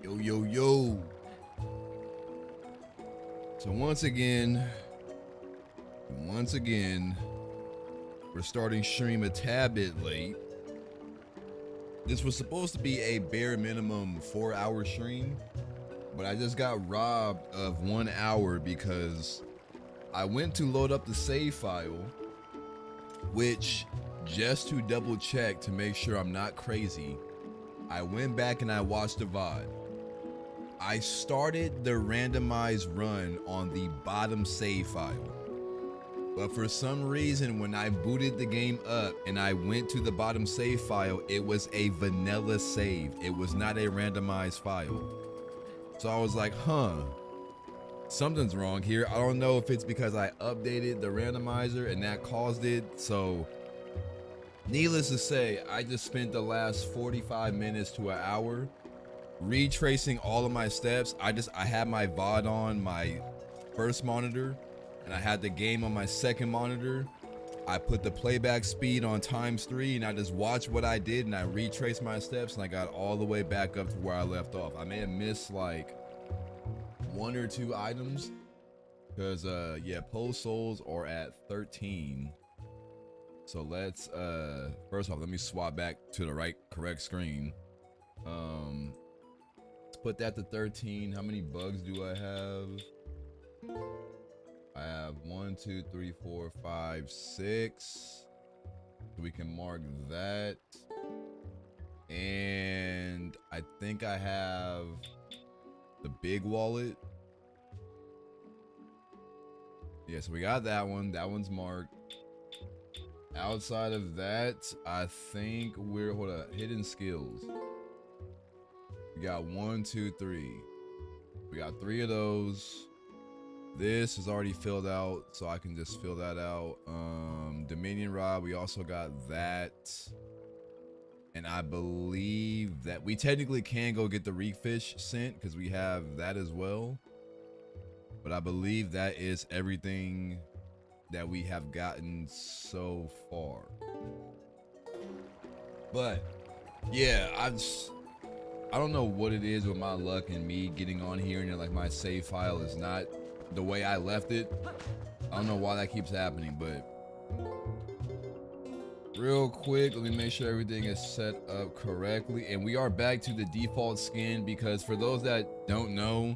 Yo, yo, yo. So once again, we're starting stream a tad bit late. This was supposed to be a bare minimum 4-hour stream, but I just got robbed of 1 hour because I went to load up the save file, which, just to double check to make sure I'm not crazy, I went back and I watched the VOD. I started the randomized run on the bottom save file, but for some reason when I booted the game up and I went to the bottom save file, it was a vanilla save. It was not a randomized file. So I was like, something's wrong here. I don't know if it's because I updated the randomizer and that caused it. So needless to say, I just spent the last 45 minutes to an hour retracing all of my steps. I had my VOD on my first monitor and I had the game on my second monitor. I put the playback speed on ×3 and I just watched what I did and I retraced my steps and I got all the way back up to where I left off. I may have missed like 1 or 2 items because yeah, post souls are at 13. So let's first off, let me swap back to the correct screen. Put that to 13. How many bugs do I have? I have 1, 2, 3, 4, 5, 6. So we can mark that. And I think I have the big wallet. Yeah, so we got that one. That one's marked. Outside of that, I think we're, hold up, hidden skills. We got 1, 2, 3. We got 3 of those. This is already filled out, so I can just fill that out. Dominion rod, we also got that. And I believe that we technically can go get the reef fish scent because we have that as well. But I believe that is everything that we have gotten so far. But yeah, I don't know what it is with my luck and me getting on here and like my save file is not the way I left it. I don't know why that keeps happening, but real quick, let me make sure everything is set up correctly. And we are back to the default skin because for those that don't know,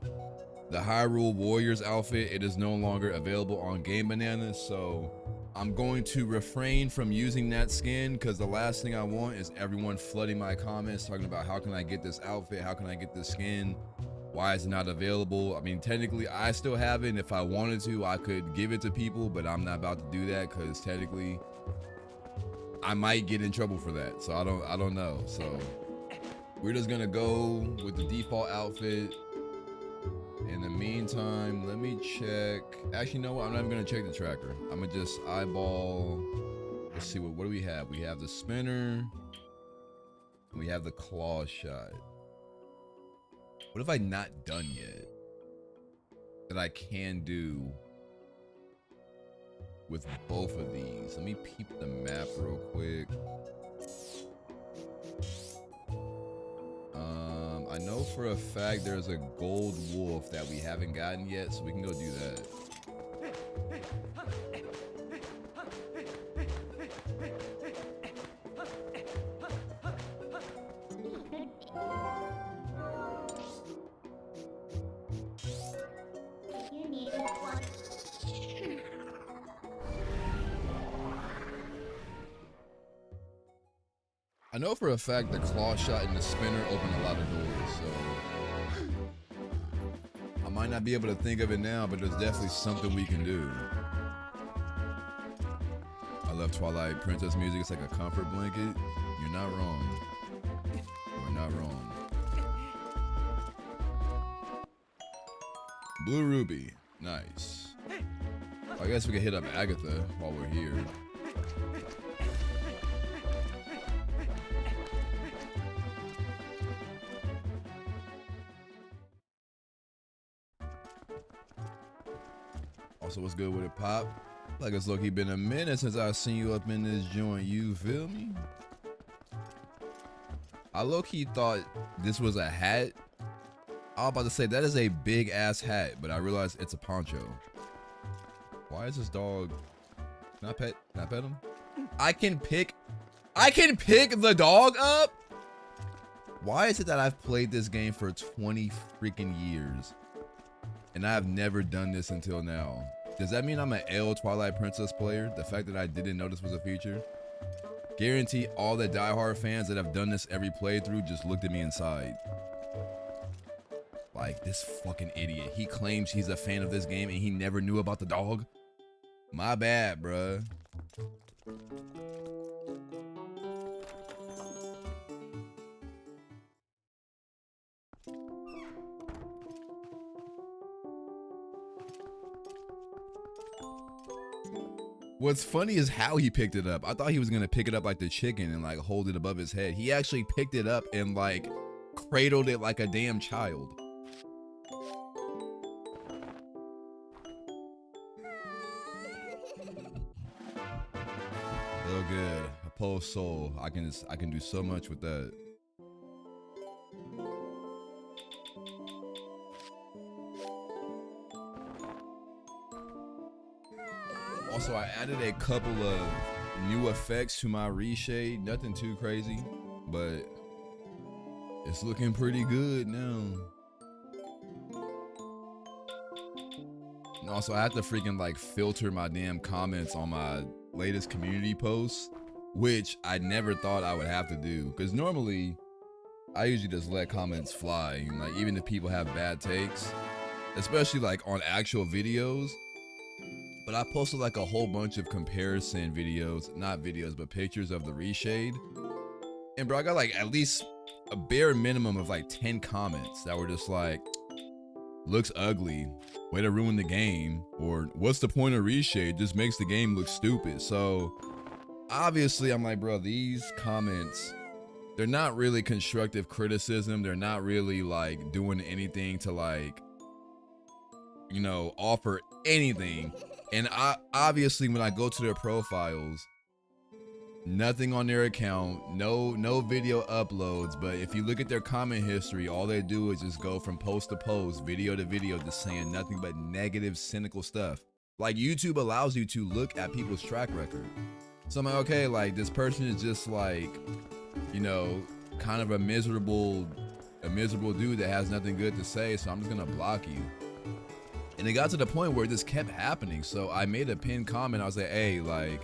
the Hyrule Warriors outfit, it is no longer available on Game Banana. So I'm going to refrain from using that skin because the last thing I want is everyone flooding my comments talking about how can I get this outfit, how can I get this skin, why is it not available. I mean, technically I still have it, and if I wanted to I could give it to people, but I'm not about to do that because technically I might get in trouble for that. So I don't know. So we're just gonna go with the default outfit. In the meantime, let me check. Actually, you know what? I'm not even gonna check the tracker. I'm gonna just eyeball. Let's see, what do we have? We have the spinner. We have the claw shot. What have I not done yet that I can do with both of these? Let me peep the map real quick. I know for a fact there's a gold wolf that we haven't gotten yet, so we can go do that. I know for a fact the claw shot and the spinner open a lot of doors, so I might not be able to think of it now, but there's definitely something we can do. I love Twilight Princess music. It's like a comfort blanket. You're not wrong. You're not wrong. Blue Ruby. Nice. I guess we can hit up Agatha while we're here. Also, what's good with it, Pop? Like it's low-key been a minute since I've seen you up in this joint, you feel me? I low-key thought this was a hat I was about to say that is a big ass hat, but I realized it's a poncho. Why is this dog? Can I pet him? I can pick the dog up? Why is it that I've played this game for 20 freaking years and I've never done this until now? Does that mean I'm an L Twilight Princess player? The fact that I didn't know this was a feature? Guarantee all the diehard fans that have done this every playthrough just looked at me inside. Like, this fucking idiot. He claims he's a fan of this game and he never knew about the dog. My bad, bruh. What's funny is how he picked it up. I thought he was gonna pick it up like the chicken and like hold it above his head. He actually picked it up and like cradled it like a damn child. Oh good, a post soul. I can do so much with that. Also, I added a couple of new effects to my reshade. Nothing too crazy, but it's looking pretty good now. And also, I have to freaking like filter my damn comments on my latest community posts, which I never thought I would have to do. Because normally, I usually just let comments fly. And, like, even if people have bad takes, especially like on actual videos. But I posted like a whole bunch of comparison videos, not videos, but pictures of the reshade. And bro, I got like at least a bare minimum of like 10 comments that were just like, looks ugly, way to ruin the game, or what's the point of reshade, just makes the game look stupid. So obviously I'm like, bro, these comments, they're not really constructive criticism. They're not really like doing anything to like, you know, offer anything. And obviously when I go to their profiles, nothing on their account, no video uploads. But if you look at their comment history, all they do is just go from post to post, video to video, just saying nothing but negative, cynical stuff. Like, YouTube allows you to look at people's track record. So I'm like, okay, like this person is just like, you know, kind of a miserable dude that has nothing good to say. So I'm just gonna block you. And it got to the point where this kept happening. So I made a pinned comment. I was like, hey, like,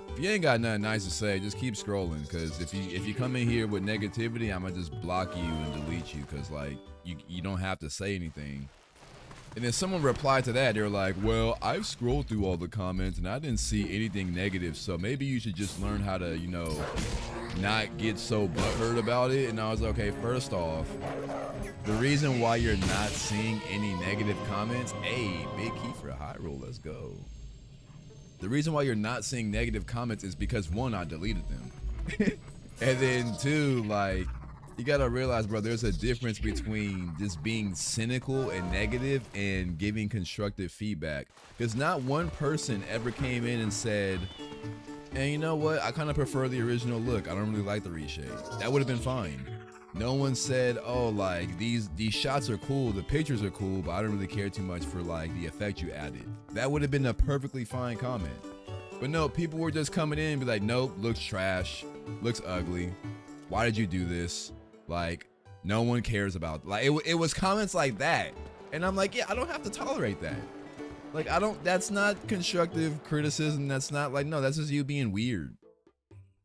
if you ain't got nothing nice to say, just keep scrolling. Cause if you come in here with negativity, I'm gonna just block you and delete you. Cause like, you don't have to say anything. And then someone replied to that. They were like, well, I've scrolled through all the comments and I didn't see anything negative. So maybe you should just learn how to, you know, not get so butthurt about it. And I was like, okay, first off, the reason why you're not seeing any negative comments, hey, big key for a high roll, let's go. The reason why you're not seeing negative comments is because one, I deleted them. And then two, like, you gotta realize, bro, there's a difference between just being cynical and negative and giving constructive feedback. Because not one person ever came in and said, and you know what, I kind of prefer the original look, I don't really like the reshade. That would have been fine. No one said, oh, like these shots are cool, the pictures are cool, but I don't really care too much for like the effect you added. That would have been a perfectly fine comment. But no, people were just coming in and be like, nope, looks trash, looks ugly. Why did you do this? Like, no one cares about, like, it was comments like that. And I'm like, yeah, I don't have to tolerate that. Like, that's not constructive criticism. That's not like, no, that's just you being weird.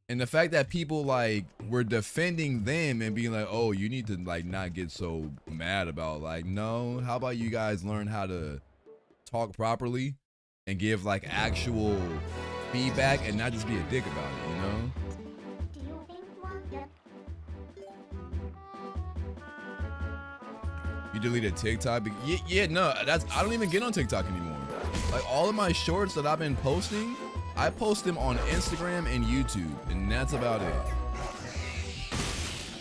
And the fact that people like were defending them and being like, oh, you need to like not get so mad about, like, no, how about you guys learn how to talk properly and give like actual feedback and not just be a dick about it, you know? You deleted TikTok? Yeah, no, I don't even get on TikTok anymore. Like, all of my shorts that I've been posting, I post them on Instagram and YouTube, and that's about it.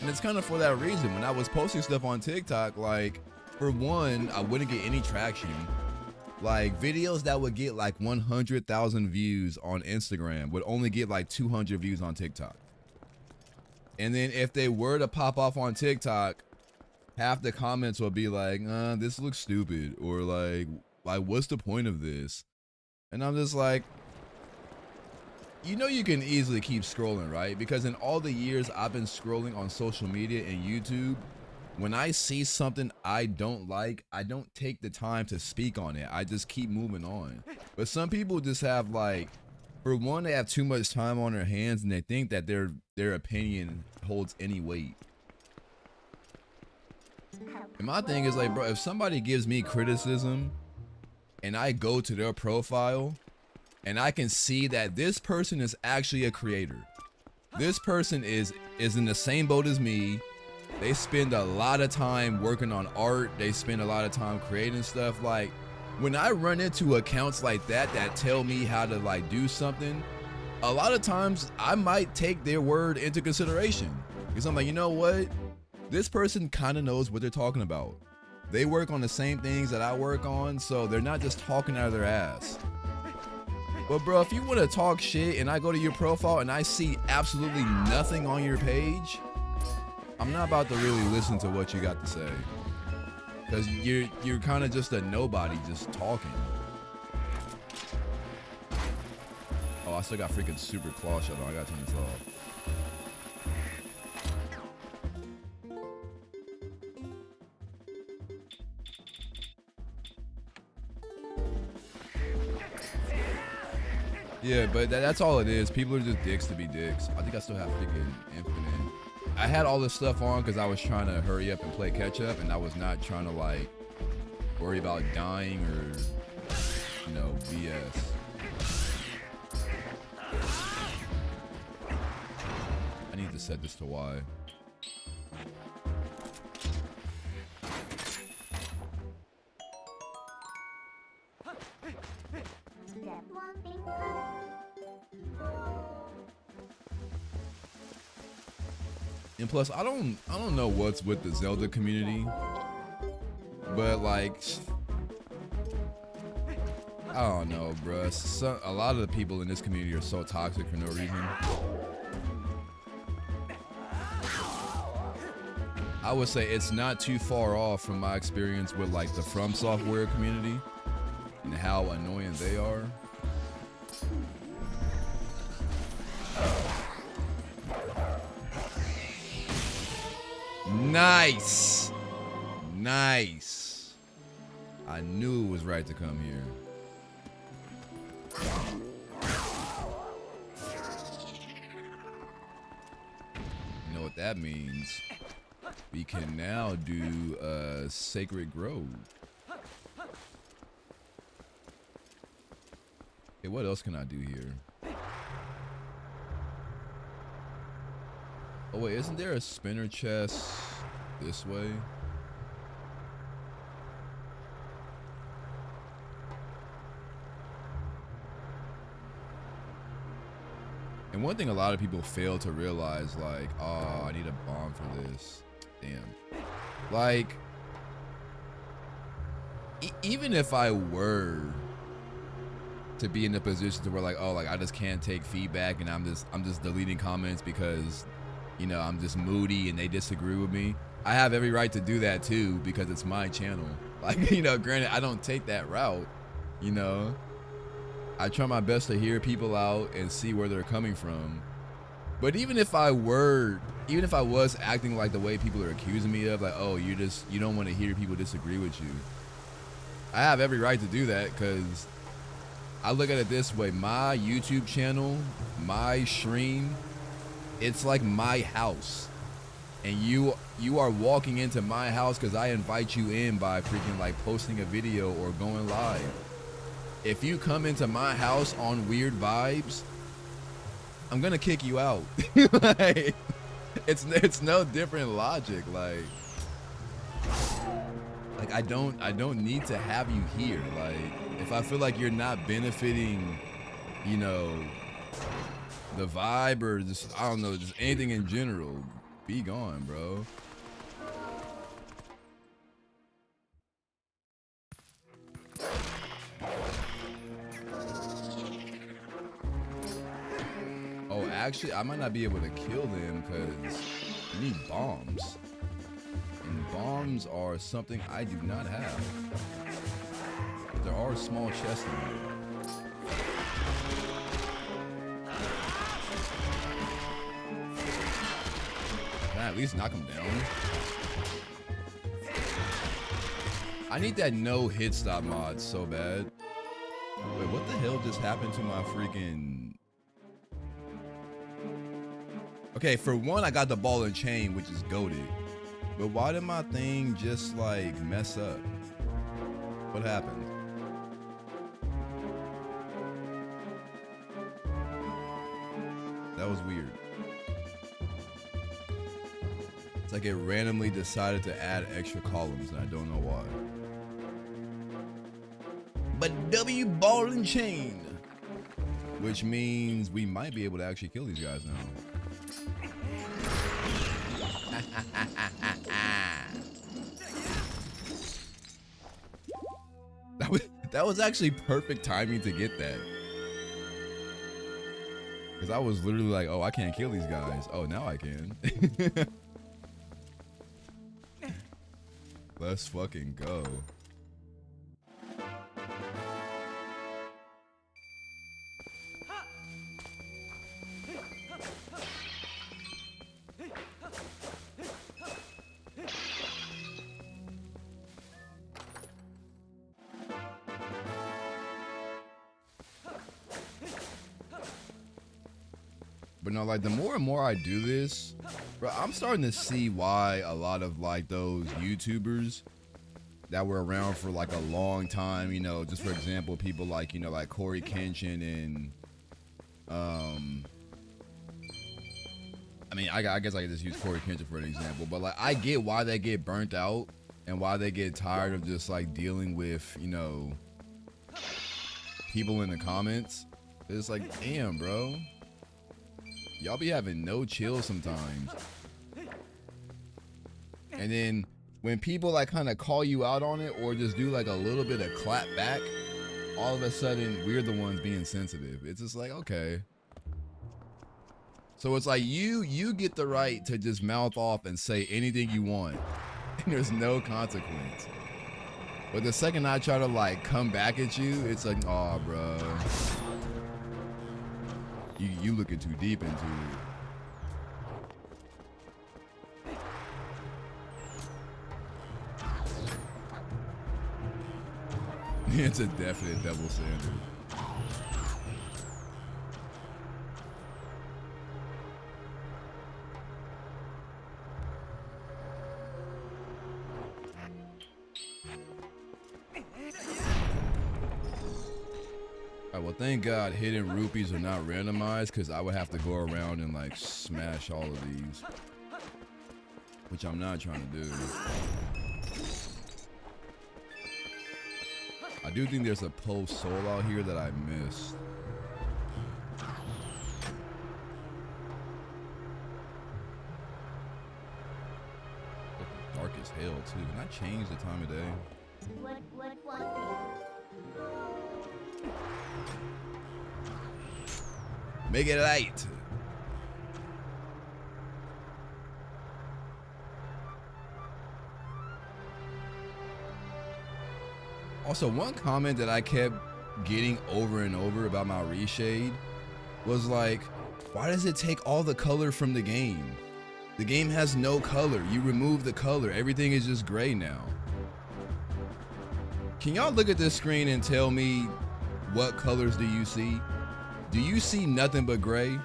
And it's kind of for that reason. When I was posting stuff on TikTok, like, for one, I wouldn't get any traction. Like, videos that would get like 100,000 views on Instagram would only get like 200 views on TikTok. And then if they were to pop off on TikTok, half the comments will be like, this looks stupid, or like what's the point of this? And I'm just like, you know, you can easily keep scrolling, right? Because in all the years I've been scrolling on social media and YouTube, when I see something I don't like, I don't take the time to speak on it. I just keep moving on. But some people just have, like, for one, they have too much time on their hands and they think that their opinion holds any weight. And my thing is like, bro, if somebody gives me criticism and I go to their profile and I can see that this person is actually a creator, this person is in the same boat as me, they spend a lot of time working on art, they spend a lot of time creating stuff. Like, when I run into accounts like that tell me how to like do something, a lot of times I might take their word into consideration, because I'm like, you know what, this person kind of knows what they're talking about. They work on the same things that I work on, so they're not just talking out of their ass. But bro, if you want to talk shit and I go to your profile and I see absolutely nothing on your page, I'm not about to really listen to what you got to say, because you're kind of just a nobody just talking. Oh, I still got freaking super claw shut on. I gotta turn this off. Yeah, but that's all it is. People are just dicks to be dicks. I think I still have freaking infinite. I had all this stuff on because I was trying to hurry up and play catch up, and I was not trying to like worry about dying or, you know, BS. I need to set this to Y. And plus, I don't know what's with the Zelda community, but like, I don't know, bruh. A lot of the people in this community are so toxic for no reason. I would say it's not too far off from my experience with like the From Software community and how annoying they are. Nice. Nice. I knew it was right to come here. You know what that means? We can now do Sacred Grove. Okay, what else can I do here? Oh wait, isn't there a spinner chest this way? And one thing a lot of people fail to realize, like, oh, I need a bomb for this. Damn. Like, even if I were to be in a position to where like, oh, like I just can't take feedback and I'm just deleting comments because, you know, I'm just moody and they disagree with me, I have every right to do that too, because it's my channel. Like, you know, granted, I don't take that route, you know. I try my best to hear people out and see where they're coming from. But even if I was acting like the way people are accusing me of, like, oh, you don't want to hear people disagree with you, I have every right to do that, because I look at it this way: my YouTube channel, my stream, it's like my house, and you are walking into my house because I invite you in by freaking like posting a video or going live. If you come into my house on weird vibes, I'm gonna kick you out. Like, it's no different logic. Like I don't need to have you here. Like, if I feel like you're not benefiting, you know, the vibe, or just, I don't know, just anything in general, be gone, bro. Oh, actually, I might not be able to kill them because you need bombs. And bombs are something I do not have. But there are small chests in here. Can I at least knock him down? I need that no hit stop mod so bad. Wait, what the hell just happened to my freaking... Okay, for one, I got the ball and chain, which is goated. But why did my thing just like mess up? What happened? That was weird. It's like it randomly decided to add extra columns and I don't know why. But W ball and chain, which means we might be able to actually kill these guys now. That was actually perfect timing to get that. Because I was literally like, oh, I can't kill these guys. Oh, now I can. Let's fucking go. But no, like the more and more I do this, bro, I'm starting to see why a lot of like those YouTubers that were around for like a long time, you know, just for example, people like, you know, like Corey Kenshin and, I mean, I guess I could just use Corey Kenshin for an example, but like I get why they get burnt out and why they get tired of just like dealing with, you know, people in the comments. It's like, damn, bro. Y'all be having no chill sometimes. And then when people like kind of call you out on it or just do like a little bit of clap back, all of a sudden we're the ones being sensitive. It's just like, okay. So it's like you get the right to just mouth off and say anything you want. And there's no consequence. But the second I try to like come back at you, it's like, oh, bro. You looking too deep into it. It's a definite double standard. Well, thank God hidden rupees are not randomized, because I would have to go around and like smash all of these, which I'm not trying to do. I do think there's a post soul out here that I missed. Dark as hell too. Can I change the time of day? What? Make it light. Also, one comment that I kept getting over and over about my reshade was like, why does it take all the color from the game? The game has no color. You remove the color. Everything is just gray now. Can y'all look at this screen and tell me what colors do you see? Do you see nothing but gray?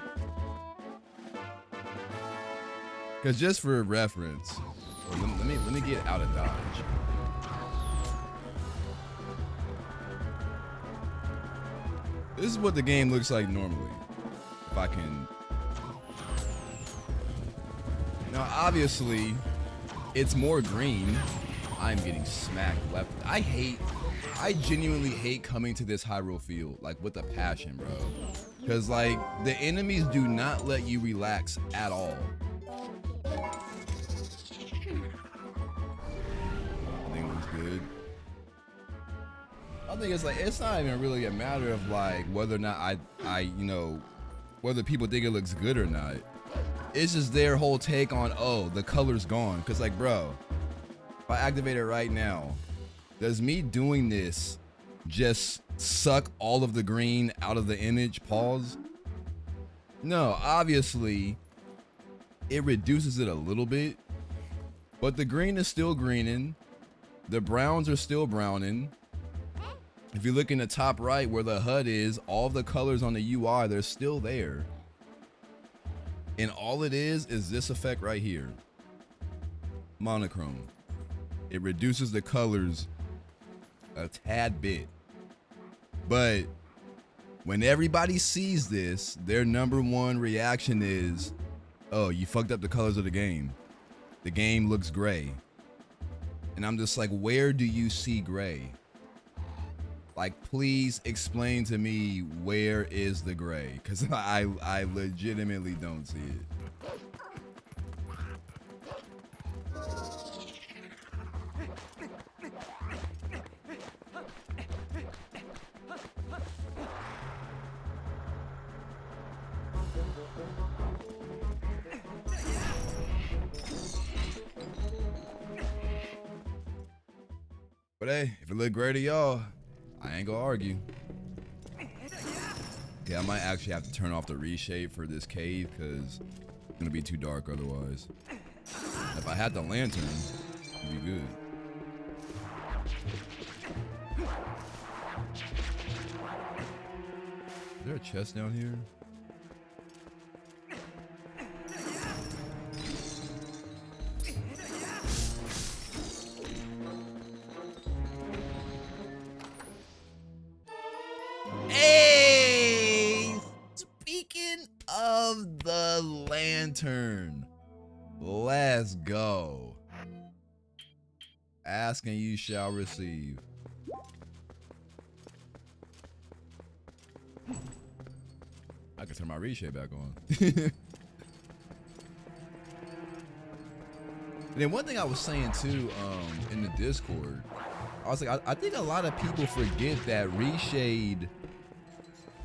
Because just for reference, let me get out of Dodge. This is what the game looks like normally. If I can. Now, obviously, it's more green. I'm getting smacked left. I genuinely hate coming to this Hyrule field, like with a passion, bro. Cause like the enemies do not let you relax at all. I think it was good. I think it's like, it's not even really a matter of like whether or not I you know, whether people think it looks good or not. It's just their whole take on, oh, the color's gone. Cause like, bro, I activate it right now, does me doing this just suck all of the green out of the image? Pause. No, obviously it reduces it a little bit, but the green is still greening. The browns are still browning. If you look in the top right where the HUD is, all the colors on the UI, they're still there. And all it is this effect right here. Monochrome. It reduces the colors a tad bit. But when everybody sees this, their number one reaction is, oh, you fucked up the colors of the game. The game looks gray. And I'm just like, where do you see gray? Like, please explain to me, where is the gray? Because I legitimately don't see it. But hey, if it look great to y'all, I ain't gonna argue. Okay, I might actually have to turn off the reshape for this cave because it's gonna be too dark otherwise. If I had the lantern, it'd be good. Is there a chest down here? Of the lantern. Let's go. Ask and you shall receive. I can turn my reshape back on. And then one thing I was saying too, in the Discord, I was like, I think a lot of people forget that reshade,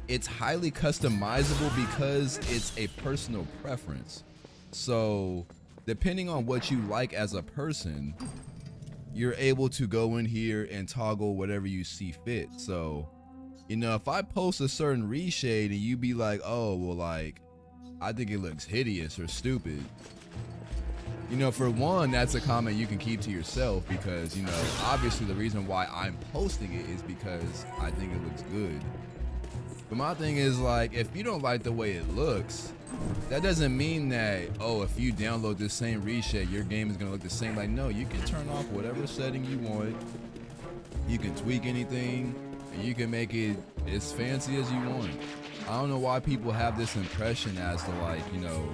it's highly customizable because it's a personal preference. So depending on what you like as a person, you're able to go in here and toggle whatever you see fit. So, you know, if I post a certain reshade and you be like, oh, well, like, I think it looks hideous or stupid, you know, for one, that's a comment you can keep to yourself because, you know, obviously the reason why I'm posting it is because I think it looks good. But my thing is, like, if you don't like the way it looks, that doesn't mean that, oh, if you download this same reshade, your game is gonna look the same. Like, no, you can turn off whatever setting you want. You can tweak anything, and you can make it as fancy as you want. I don't know why people have this impression as to, like, you know,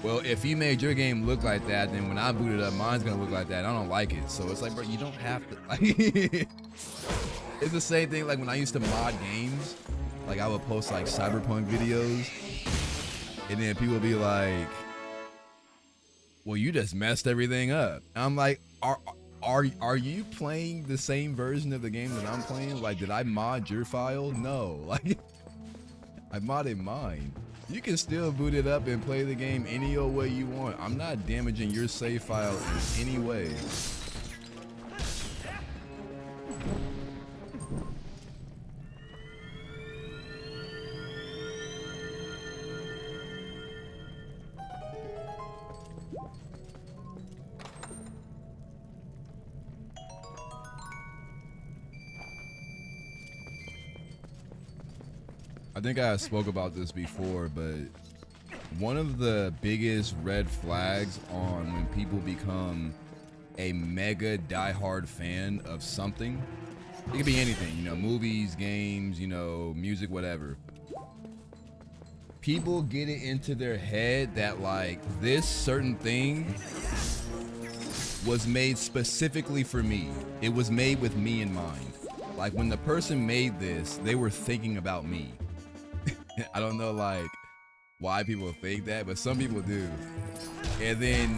well, if you made your game look like that, then when I boot it up, mine's gonna look like that. I don't like it. So it's like, bro, you don't have to, like, it's the same thing like when I used to mod games. Like, I would post like Cyberpunk videos, and then people would be like, well, you just messed everything up. And I'm like, are you playing the same version of the game that I'm playing? Like, did I mod your file? No, like, I modded mine. You can still boot it up and play the game any old way you want. I'm not damaging your save file in any way. I think I spoke about this before, but one of the biggest red flags on when people become a mega diehard fan of something, it could be anything, you know, movies, games, you know, music, whatever. People get it into their head that, like, this certain thing was made specifically for me. It was made with me in mind. Like, when the person made this, they were thinking about me. I don't know, like, why people think that, but some people do. And then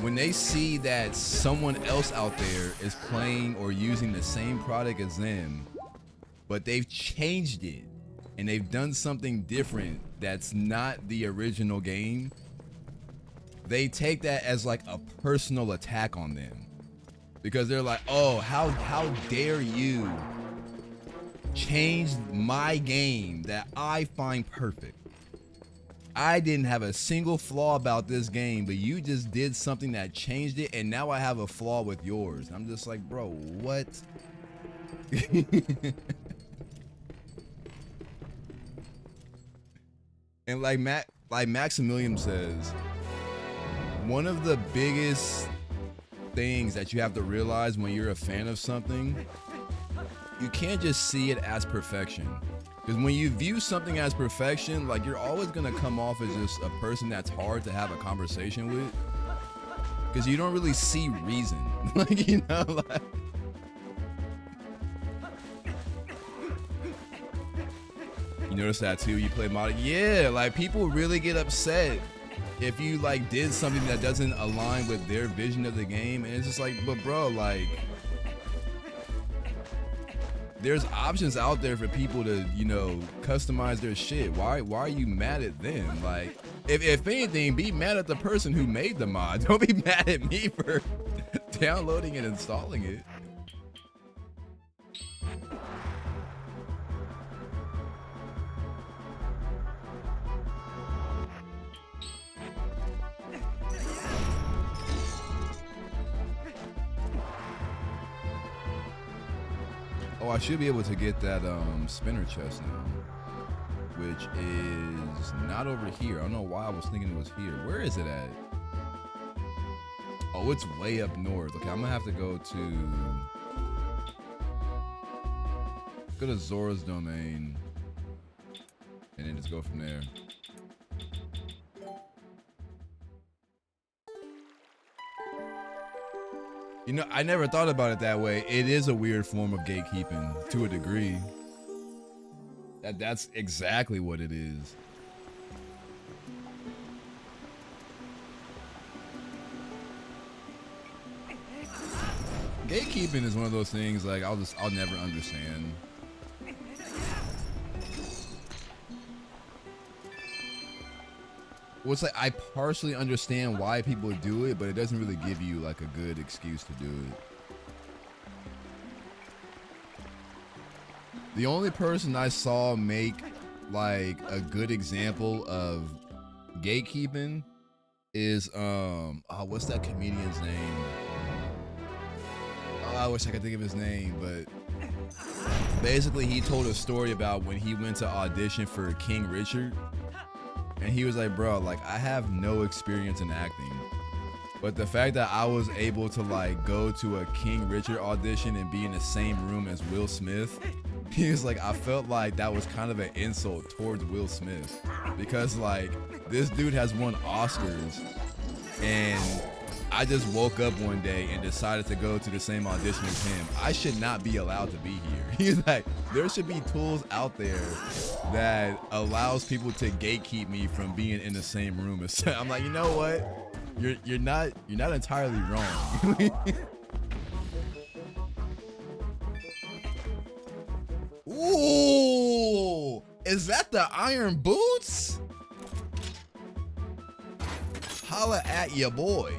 when they see that someone else out there is playing or using the same product as them, but they've changed it and they've done something different that's not the original game, they take that as like a personal attack on them, because they're like, oh, how dare you change my game that I find perfect. I didn't have a single flaw about this game, but you just did something that changed it, and now I have a flaw with yours. I'm just like, bro, what? And like Maximilian says, one of the biggest things that you have to realize when you're a fan of something, you can't just see it as perfection. Because when you view something as perfection, like, you're always gonna come off as just a person that's hard to have a conversation with, because you don't really see reason. Like, you know, like, you notice that too? You play mod, yeah, like, people really get upset if you like did something that doesn't align with their vision of the game, and it's just like, but bro, like, there's options out there for people to, you know, customize their shit. Why are you mad at them? Like, if anything, be mad at the person who made the mod. Don't be mad at me for downloading and installing it. Oh, I should be able to get that spinner chest now, which is not over here. I don't know why I was thinking it was here. Where is it at? Oh, it's way up north. Okay, I'm gonna have to go to Zora's domain and then just go from there. You know, I never thought about it that way. It is a weird form of gatekeeping to a degree. That's exactly what it is. Gatekeeping is one of those things, like, I'll never understand. Well, it's like, I partially understand why people do it, but it doesn't really give you like a good excuse to do it. The only person I saw make like a good example of gatekeeping is oh, what's that comedian's name? Oh, I wish I could think of his name, but basically he told a story about when he went to audition for King Richard. And he was like, bro, like, I have no experience in acting, but the fact that I was able to like go to a King Richard audition and be in the same room as Will Smith, he was like, I felt like that was kind of an insult towards Will Smith, because like, this dude has won Oscars, and I just woke up one day and decided to go to the same audition as him. I should not be allowed to be here. He's like, there should be tools out there that allows people to gatekeep me from being in the same room as. I'm like, you know what? You're not entirely wrong. Ooh, is that the iron boots? Holla at ya boy.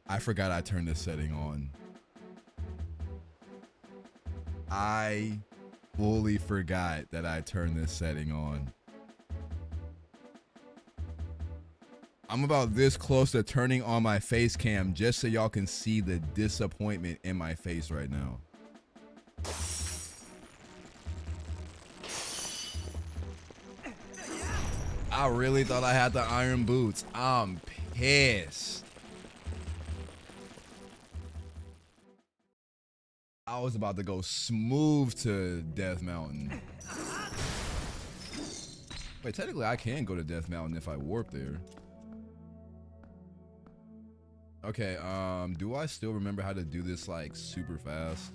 I forgot I turned this setting on. I fully forgot that I turned this setting on. I'm about this close to turning on my face cam just so y'all can see the disappointment in my face right now. I really thought I had the iron boots. I'm pissed. I was about to go smooth to Death Mountain. Wait, technically I can go to Death Mountain if I warp there. Okay, do I still remember how to do this like super fast?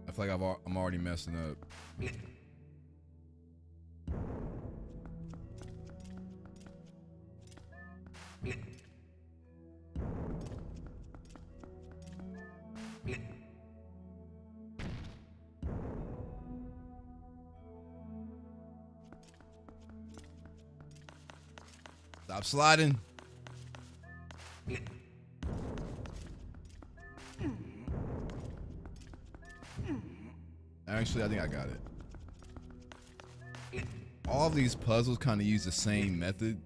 I feel like I'm already messing up. Stop sliding. Actually, I think I got it. All of these puzzles kind of use the same method.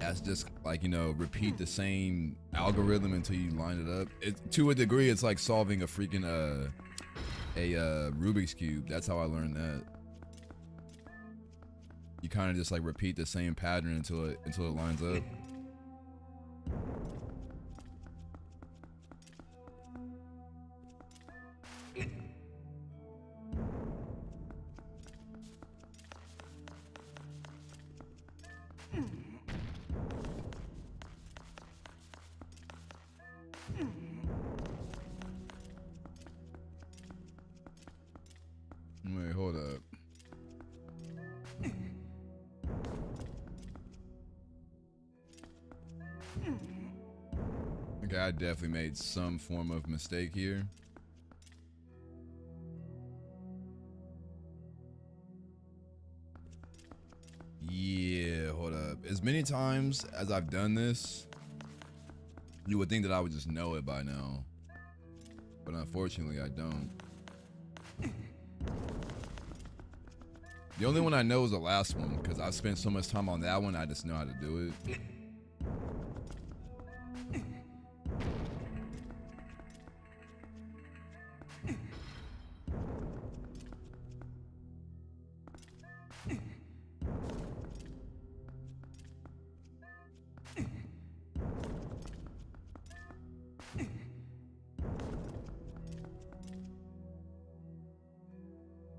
That's just like, you know, repeat the same algorithm until you line it up. To a degree, it's like solving a freaking Rubik's Cube. That's how I learned that. You kind of just like repeat the same pattern until it lines up. Wait, hold up. Okay, I definitely made some form of mistake here. Yeah, hold up. As many times as I've done this, you would think that I would just know it by now. But unfortunately, I don't. The only one I know is the last one, because I've spent so much time on that one, I just know how to do it.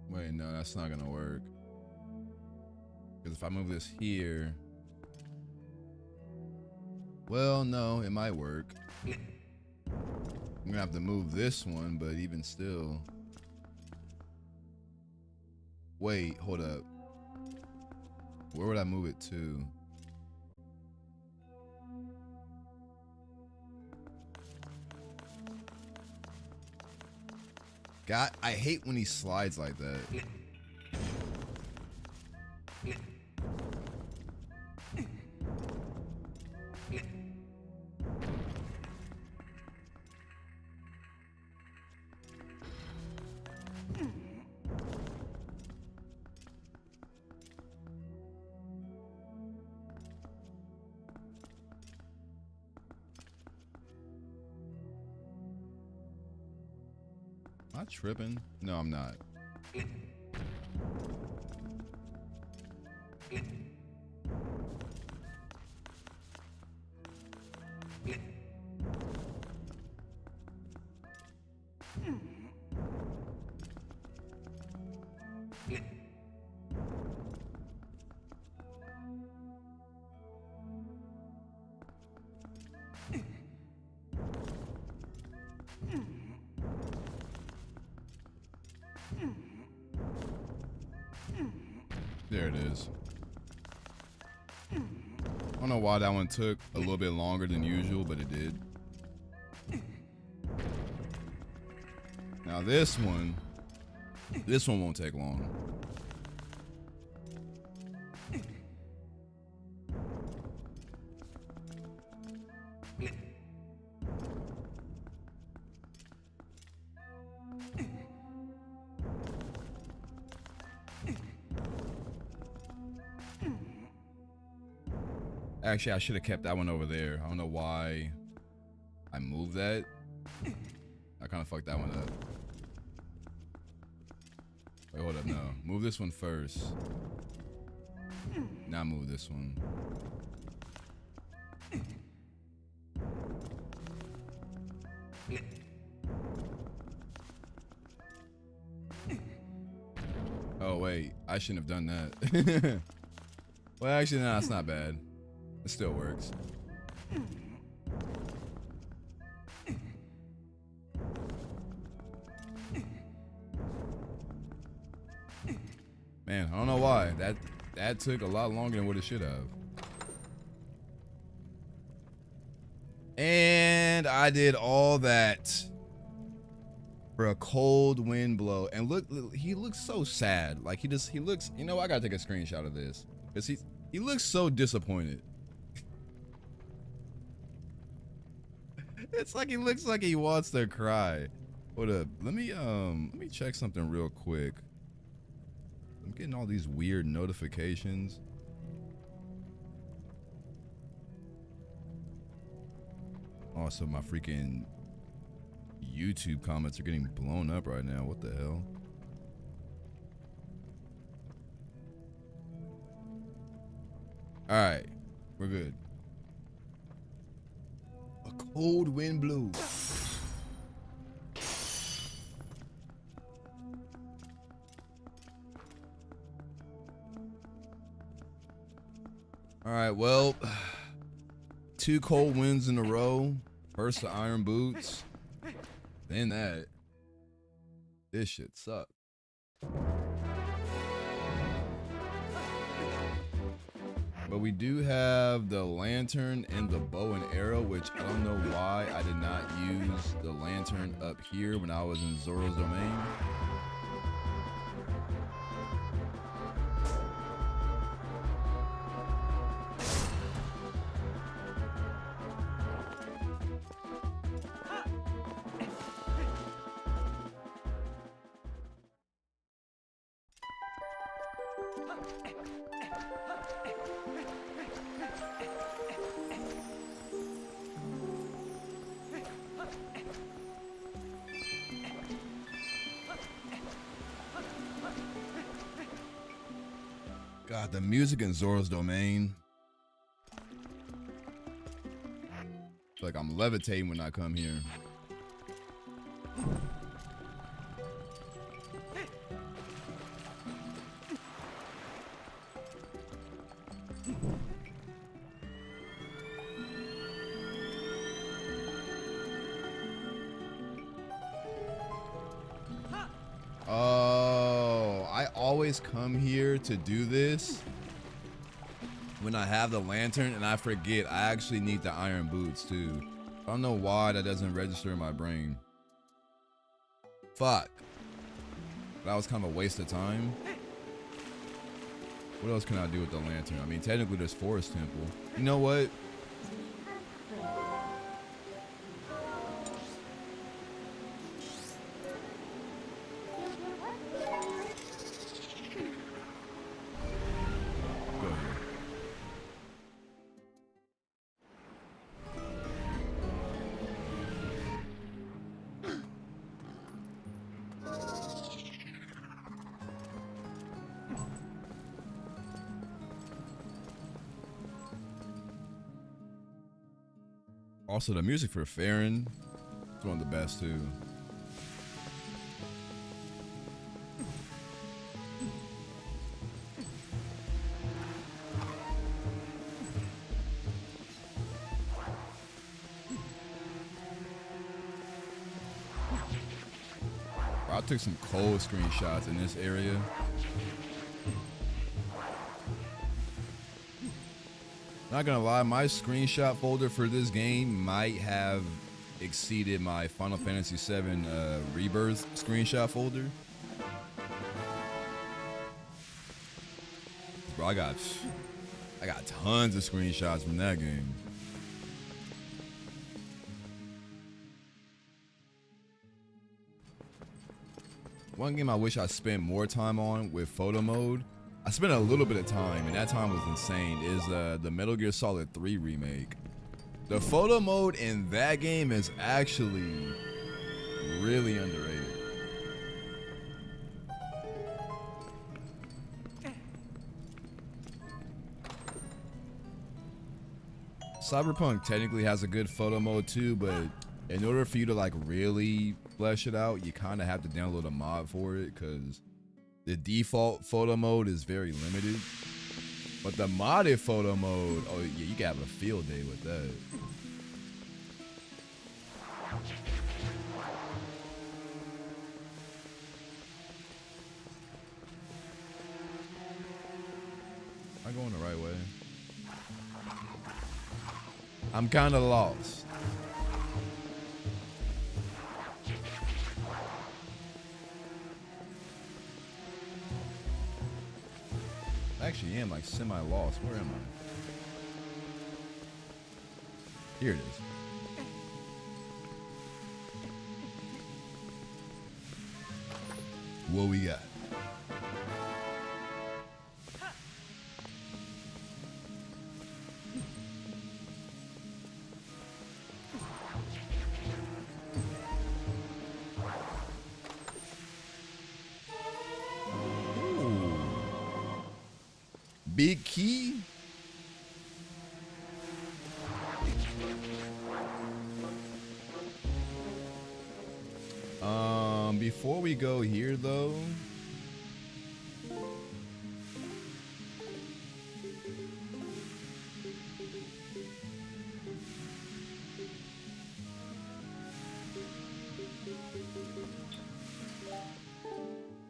Wait, no, that's not gonna work. Because if I move this here, well, no, it might work. I'm gonna have to move this one, but even still. Wait, hold up. Where would I move it to? God, I hate when he slides like that. Am I tripping? No, I'm not. There it is. I don't know why that one took a little bit longer than usual, but it did. Now this one won't take long. Actually, I should have kept that one over there. I don't know why I moved that. I kind of fucked that one up. Wait, hold up, no. Move this one first. Now move this one. Oh, wait. I shouldn't have done that. Well, actually, no, it's not bad. It still works. Man, I don't know why. That took a lot longer than what it should have. And I did all that for a cold wind blow. And look, he looks so sad. Like he looks, you know, I gotta take a screenshot of this. Cause he looks so disappointed. It's like he looks like he wants to cry. Hold up, let me check something real quick. I'm getting all these weird notifications. Also, my freaking YouTube comments are getting blown up right now. What the hell? All right, we're good. A cold wind blew. All right, well, 2 cold winds in a row. First the iron boots, then that. This shit sucks. But we do have the lantern and the bow and arrow, which I don't know why I did not use the lantern up here when I was in Zoro's domain. God, the music in Zoro's domain. It's like I'm levitating when I come here. Oh, I always come here to do this when I have the lantern and I forget I actually need the iron boots too. I don't know why that doesn't register in my brain. Fuck. That was kind of a waste of time. What else can I do with the lantern? I mean, technically there's Forest Temple. You know what? Also, the music for Farron is one of the best too. Bro, I took some cold screenshots in this area. Not gonna lie, my screenshot folder for this game might have exceeded my Final Fantasy VII Rebirth screenshot folder. Bro, I got tons of screenshots from that game. One game I wish I spent more time on with photo mode. I spent a little bit of time, and that time was insane, is the Metal Gear Solid 3 remake. The photo mode in that game is actually really underrated. Cyberpunk technically has a good photo mode too, but in order for you to like really flesh it out, you kind of have to download a mod for it, because the default photo mode is very limited. But the modded photo mode, oh yeah, you can have a field day with that. Am I going the right way? I'm kind of lost. actually am like semi-lost. Where am I? Here it is. What we got? Ooh. Big key. Before we go here though,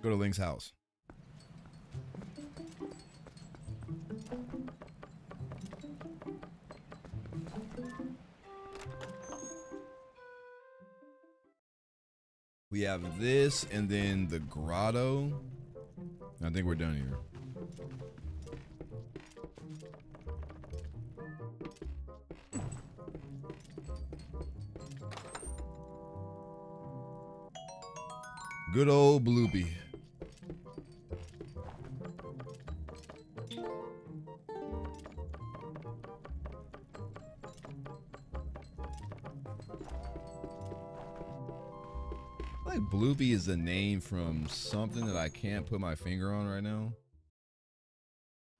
go to Link's house. We have this and then the grotto. I think we're done here. Good old Bloopy. Like Bloopy is a name from something that I can't put my finger on right now.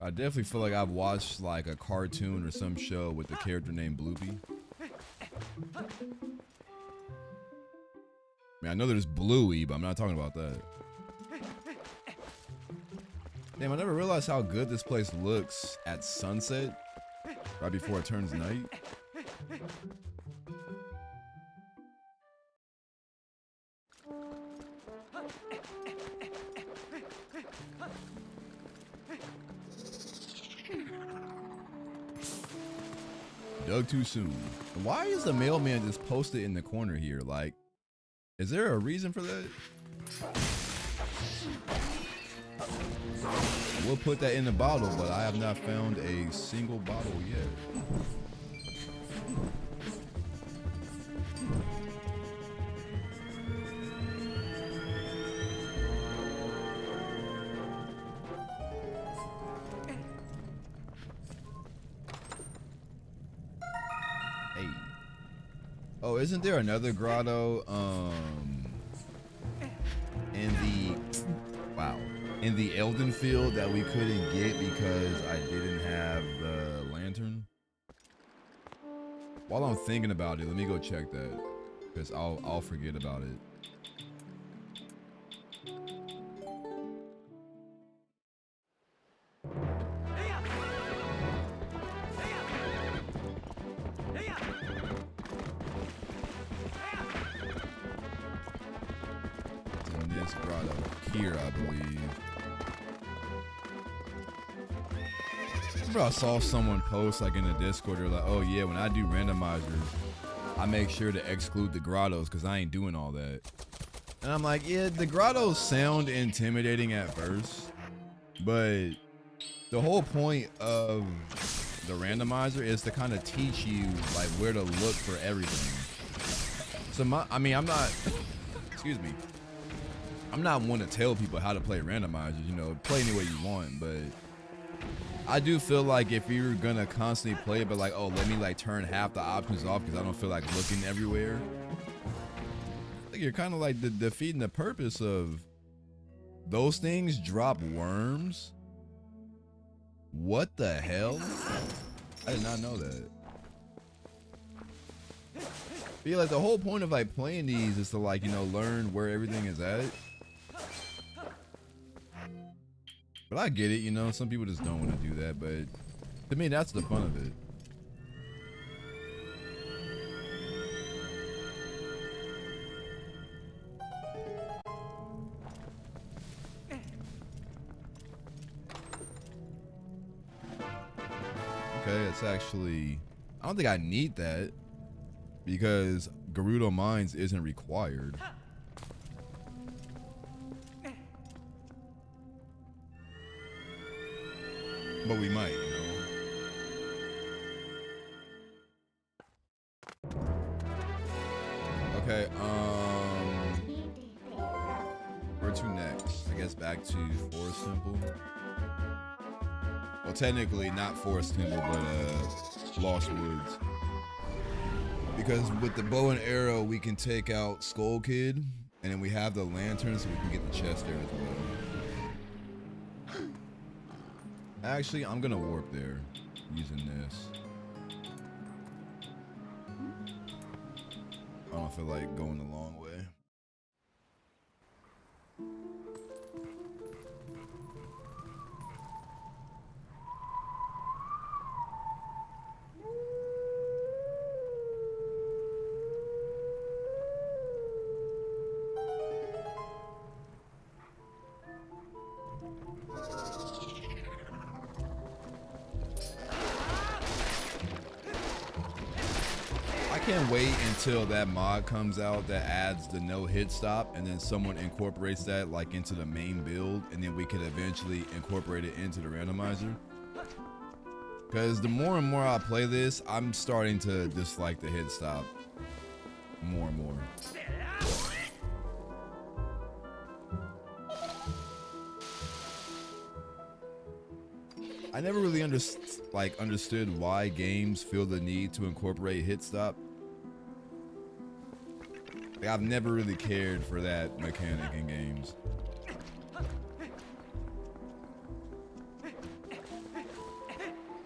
I definitely feel like I've watched like a cartoon or some show with the character named Bloopy. I mean, I know there's Bluey, but I'm not talking about that. Damn, I never realized how good this place looks at sunset, right before it turns night. Dug too soon. Why is the mailman just posted in the corner here? Like, is there a reason for that? We'll put that in the bottle, but I have not found a single bottle yet. Hey. Oh, isn't there another grotto in the Elden field that we couldn't get because I didn't have the lantern? While I'm thinking about it, let me go check that, because I'll forget about it. It's in this grotto here, I believe. I saw someone post like in the Discord, they're like, oh yeah, when I do randomizers, I make sure to exclude the grottos because I ain't doing all that. And I'm like, yeah, the grottos sound intimidating at first, but the whole point of the randomizer is to kind of teach you like where to look for everything. So I'm not, excuse me, I'm not one to tell people how to play randomizers, you know, play any way you want, but I do feel like if you're gonna constantly play it, but like, oh, let me like turn half the options off because I don't feel like looking everywhere, I think you're kind of like defeating the purpose of those things. Drop worms. What the hell? I did not know that. But yeah, like the whole point of like playing these is to like, you know, learn where everything is at. But I get it, you know, some people just don't want to do that, but to me, that's the fun of it. Okay, it's actually, I don't think I need that because Gerudo Mines isn't required. But we might, you know. Okay, where to next? I guess back to Forest Temple. Well, technically not Forest Temple, but Lost Woods. Because with the bow and arrow, we can take out Skull Kid, and then we have the lantern, so we can get the chest there as well. Actually, I'm gonna warp there using this. I don't feel like going the long way. I can't wait until that mod comes out that adds the no hit stop, and then someone incorporates that like into the main build, and then we could eventually incorporate it into the randomizer. Because the more and more I play this, I'm starting to dislike the hit stop more and more. I never really understood why games feel the need to incorporate hit stop. Like, I've never really cared for that mechanic in games.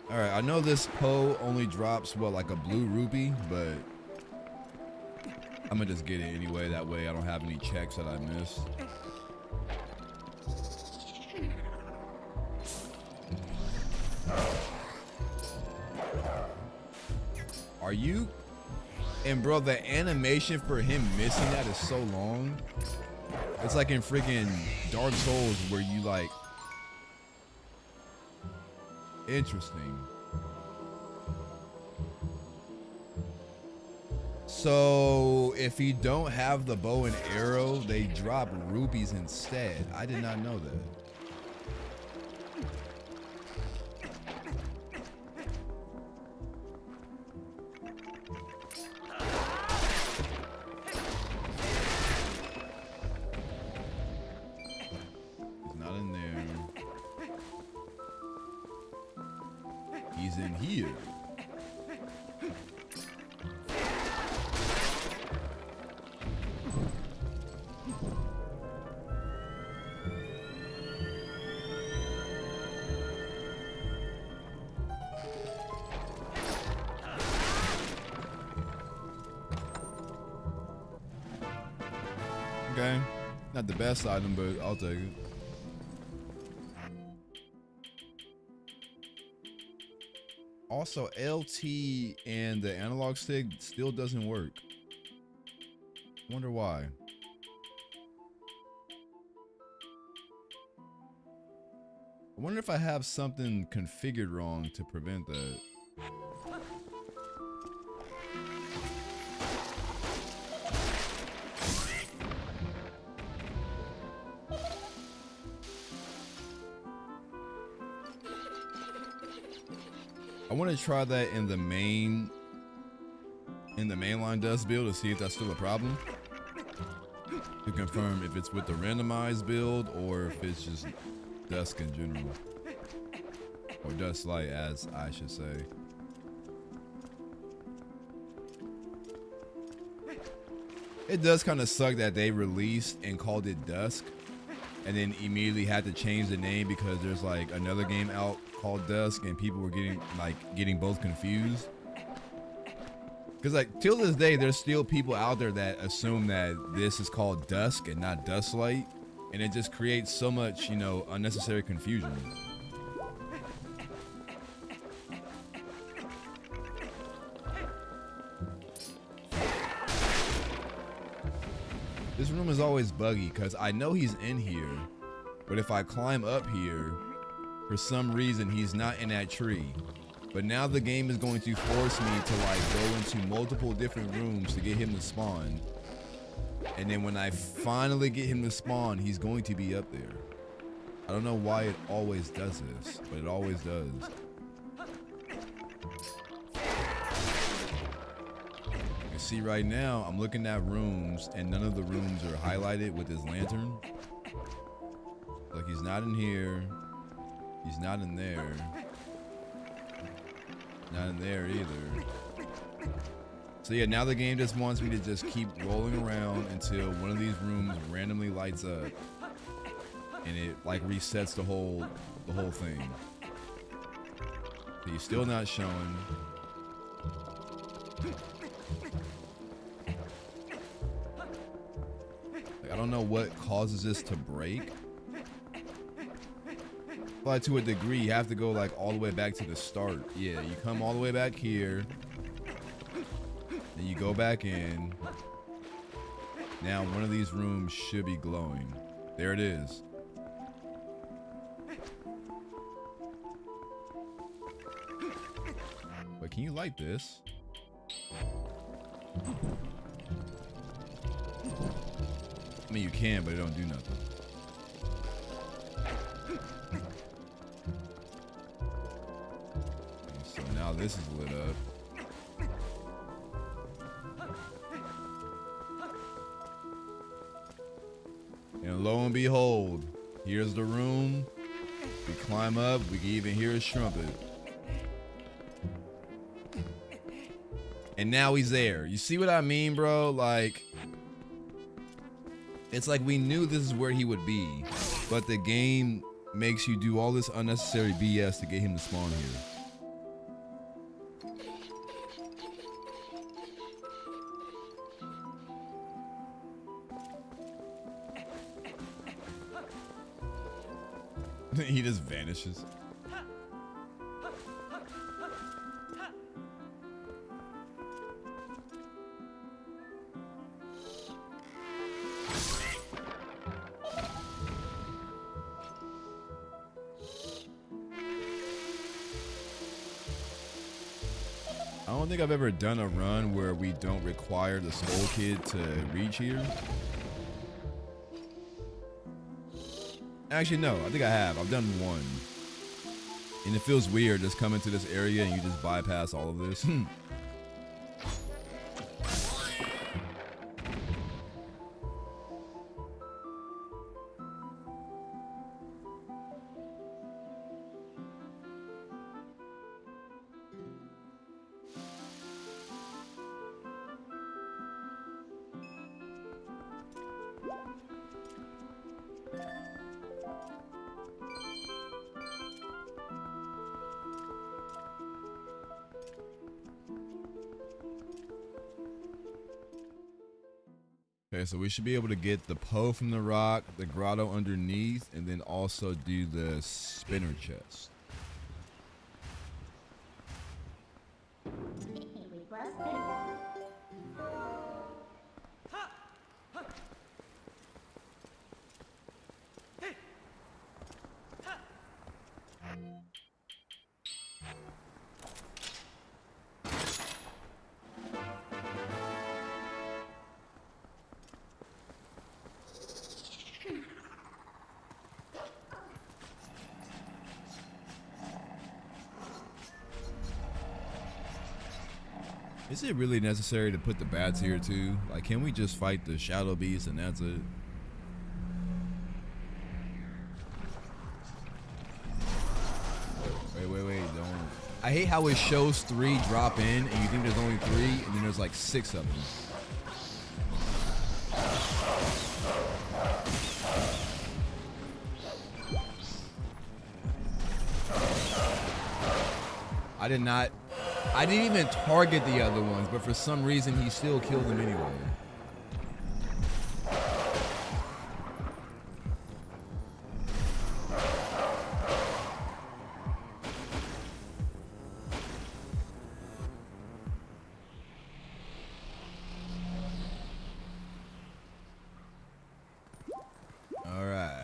All right, I know this Poe only drops what, like a blue rupee, but I'm gonna just get it anyway. That way I don't have any checks that I missed. Are you? And bro, the animation for him missing that is so long. It's like in freaking Dark Souls where you like. Interesting. So if you don't have the bow and arrow, they drop rupees instead. I did not know that. Okay, not the best item, but I'll take it. Also, LT and the analog stick still doesn't work. Wonder why. I wonder if I have something configured wrong to prevent that. I want to try that in the mainline dust build to see if that's still a problem. To confirm if it's with the randomized build or if it's just dusk in general. Or Dusklight, as I should say. It does kind of suck that they released and called it Dusk and then immediately had to change the name because there's like another game out called Dusk and people were getting both confused. Because like till this day there's still people out there that assume that this is called Dusk and not Dusklight, and it just creates so much, you know, unnecessary confusion. This room is always buggy because I know he's in here, but if I climb up here, for some reason he's not in that tree. But now the game is going to force me to like go into multiple different rooms to get him to spawn. And then when I finally get him to spawn, he's going to be up there. I don't know why it always does this, but it always does. You can see right now, I'm looking at rooms, and none of the rooms are highlighted with his lantern. Like, he's not in here. He's not in there. Not in there either. So yeah, now the game just wants me to just keep rolling around until one of these rooms randomly lights up, and it like resets the whole thing. So he's still not showing. Like, I don't know what causes this to break. But to a degree, you have to go like all the way back to the start. Yeah, you come all the way back here. Then you go back in. Now one of these rooms should be glowing. There it is. But can you light this? I mean, you can, but it don't do nothing. So now this is lit up. And lo and behold, here's the room. We climb up, we can even hear his trumpet. And now he's there. You see what I mean, bro? Like, it's like we knew this is where he would be, but the game makes you do all this unnecessary BS to get him to spawn here. He just vanishes. I don't think I've ever done a run where we don't require the Skull Kid to reach here. Actually, no, I think I have. I've done one. And it feels weird just coming to this area and you just bypass all of this. Okay, so we should be able to get the Poe from the rock, the grotto underneath, and then also do the spinner chest. Is it really necessary to put the bats here too? Like, can we just fight the shadow beast and that's it? Wait, don't. I hate how it shows 3 drop in and you think there's only 3 and then there's like 6 of them. I didn't even target the other ones, but for some reason he still killed them anyway. All right.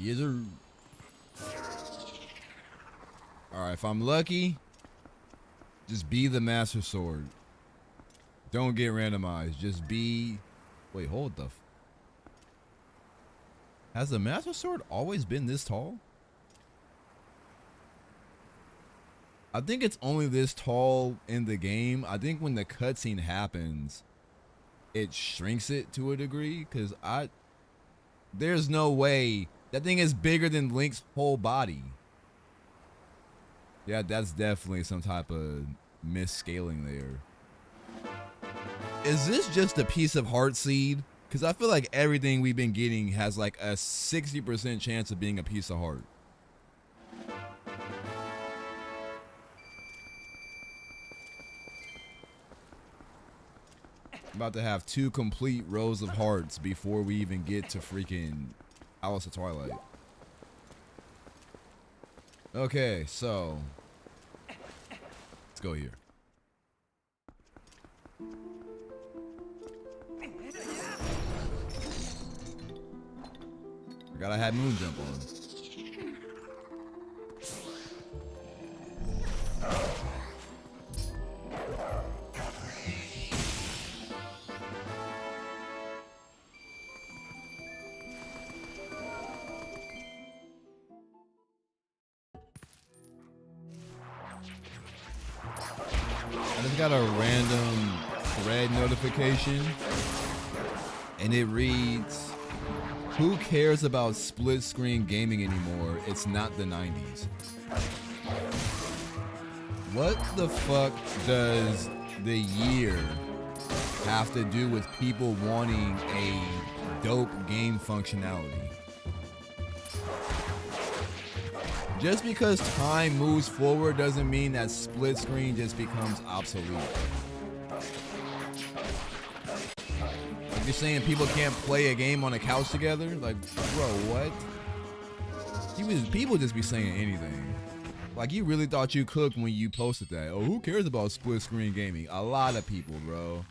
Yes, sir. Alright, if I'm lucky, just be the Master Sword. Don't get randomized. Just be... Wait, hold the... Has the Master Sword always been this tall? I think it's only this tall in the game. I think when the cutscene happens, it shrinks it to a degree. Because there's no way... That thing is bigger than Link's whole body. Yeah, that's definitely some type of misscaling there. Is this just a piece of heart seed? Because I feel like everything we've been getting has like a 60% chance of being a piece of heart. I'm about to have 2 complete rows of hearts before we even get to freaking Alice of Twilight. Okay, so let's go here. I gotta have moon jump on. I just got a random thread notification, and it reads, "Who cares about split screen gaming anymore? It's not the 90s." What the fuck does the year have to do with people wanting a dope game functionality? Just because time moves forward doesn't mean that split screen just becomes obsolete. Like you're saying people can't play a game on a couch together? Like, bro, what? People just be saying anything. Like, you really thought you cooked when you posted that. Oh, who cares about split screen gaming? A lot of people, bro.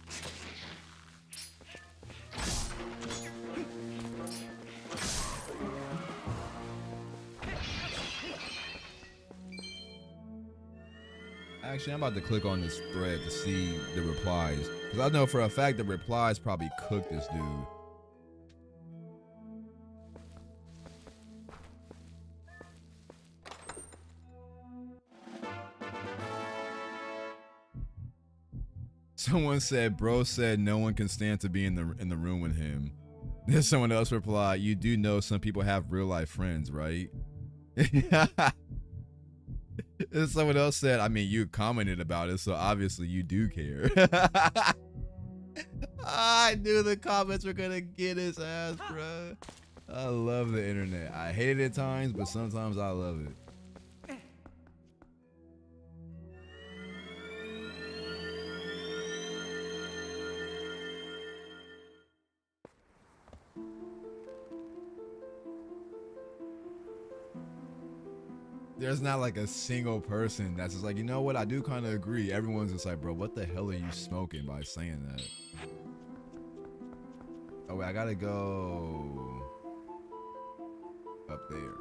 Actually, I'm about to click on this thread to see the replies. Because I know for a fact the replies probably cooked this dude. Someone said, bro said no one can stand to be in the room with him. Then someone else replied, you do know some people have real life friends, right? And someone else said, I mean, you commented about it, so obviously you do care. I knew the comments were gonna get his ass, bro. I love the internet. I hate it at times, but sometimes I love it. There's not like a single person that's just like, you know what, I do kind of agree. Everyone's just like, bro, what the hell are you smoking by saying that? Oh wait, I gotta go up there.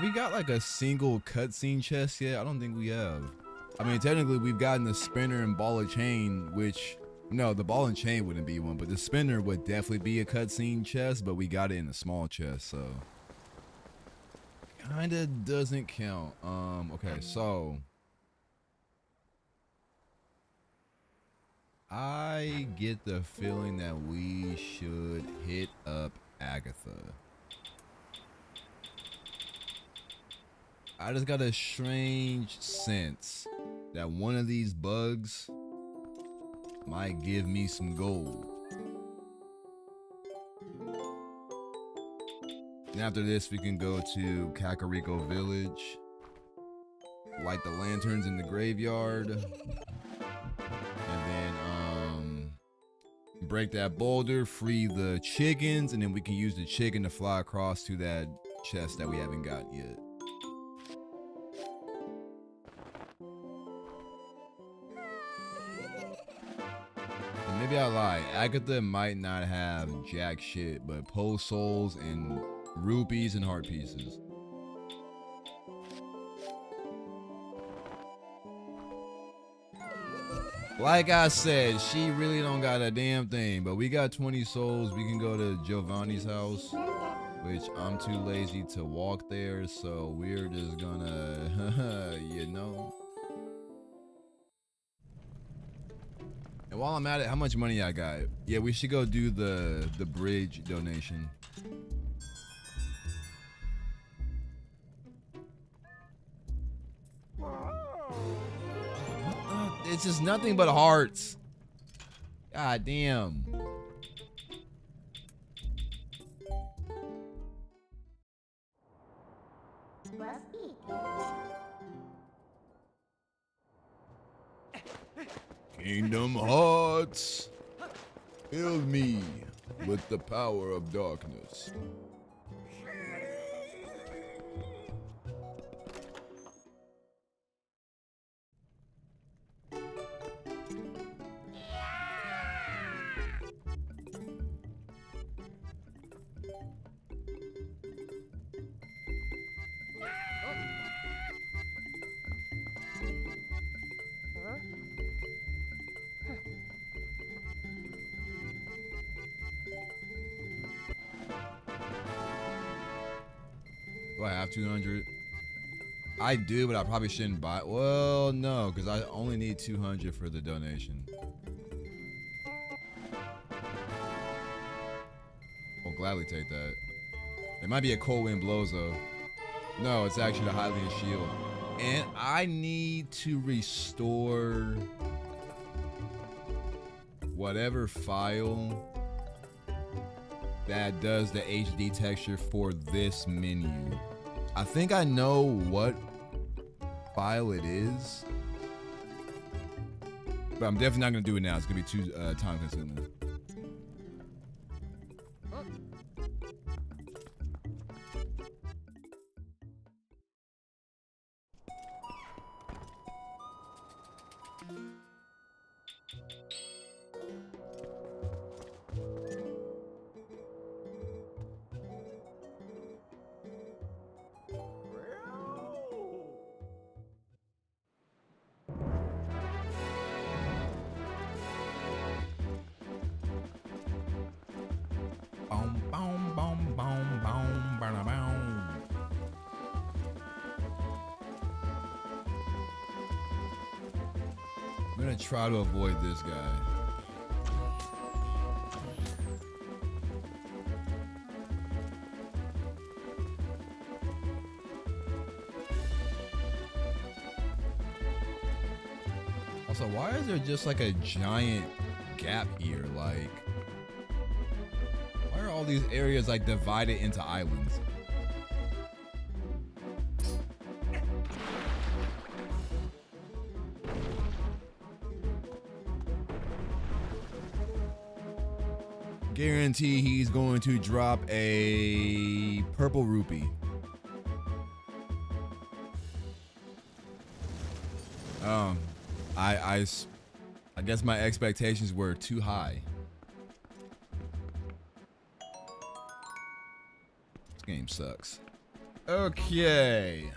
We got like a single cutscene chest yet? I don't think we have. I mean, technically we've gotten the spinner and ball and chain, which, no, the ball and chain wouldn't be one, but the spinner would definitely be a cutscene chest, but we got it in a small chest, so kinda doesn't count. Okay, so I get the feeling that we should hit up Agatha. I just got a strange sense that one of these bugs might give me some gold. And after this, we can go to Kakariko Village, light the lanterns in the graveyard, and then break that boulder, free the chickens, and then we can use the chicken to fly across to that chest that we haven't got yet. And maybe I lie. Agatha might not have jack shit, but post souls and rupees and heart pieces. Like I said, she really don't got a damn thing, but we got 20 souls. We can go to Giovanni's house, which I'm too lazy to walk there, so we're just gonna, you know. And while I'm at it, how much money I got? Yeah, we should go do the bridge donation. It's just nothing but hearts. God damn. Kingdom Hearts, fill me with the power of darkness. Do I have 200? I do, but I probably shouldn't buy it. Well, no, because I only need 200 for the donation. I'll gladly take that. It might be a cold wind blows though. No, it's actually the Hylian shield. And I need to restore whatever file that does the HD texture for this menu. I think I know what file it is, but I'm definitely not gonna do it now. It's gonna be too time consuming. I'm gonna try to avoid this guy. Also, why is there just like a giant gap here? Like, why are all these areas like divided into islands? Guarantee he's going to drop a purple rupee. I guess my expectations were too high. This game sucks. Okay.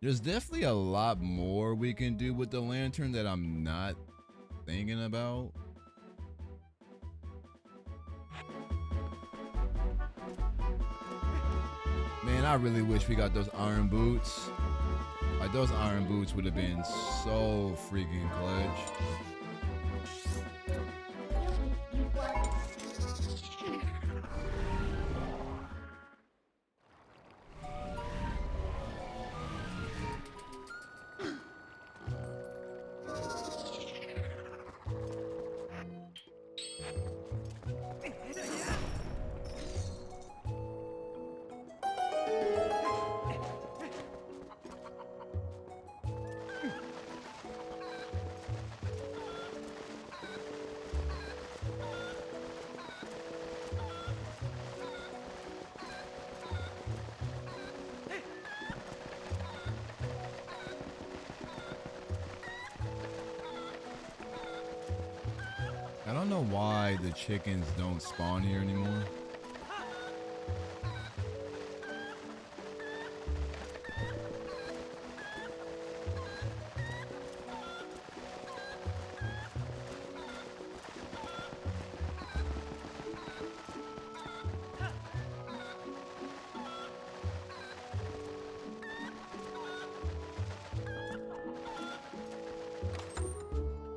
There's definitely a lot more we can do with the lantern that I'm not thinking about. Man, I really wish we got those iron boots. Like, those iron boots would have been so freaking clutch. don't know why the chickens don't spawn here anymore.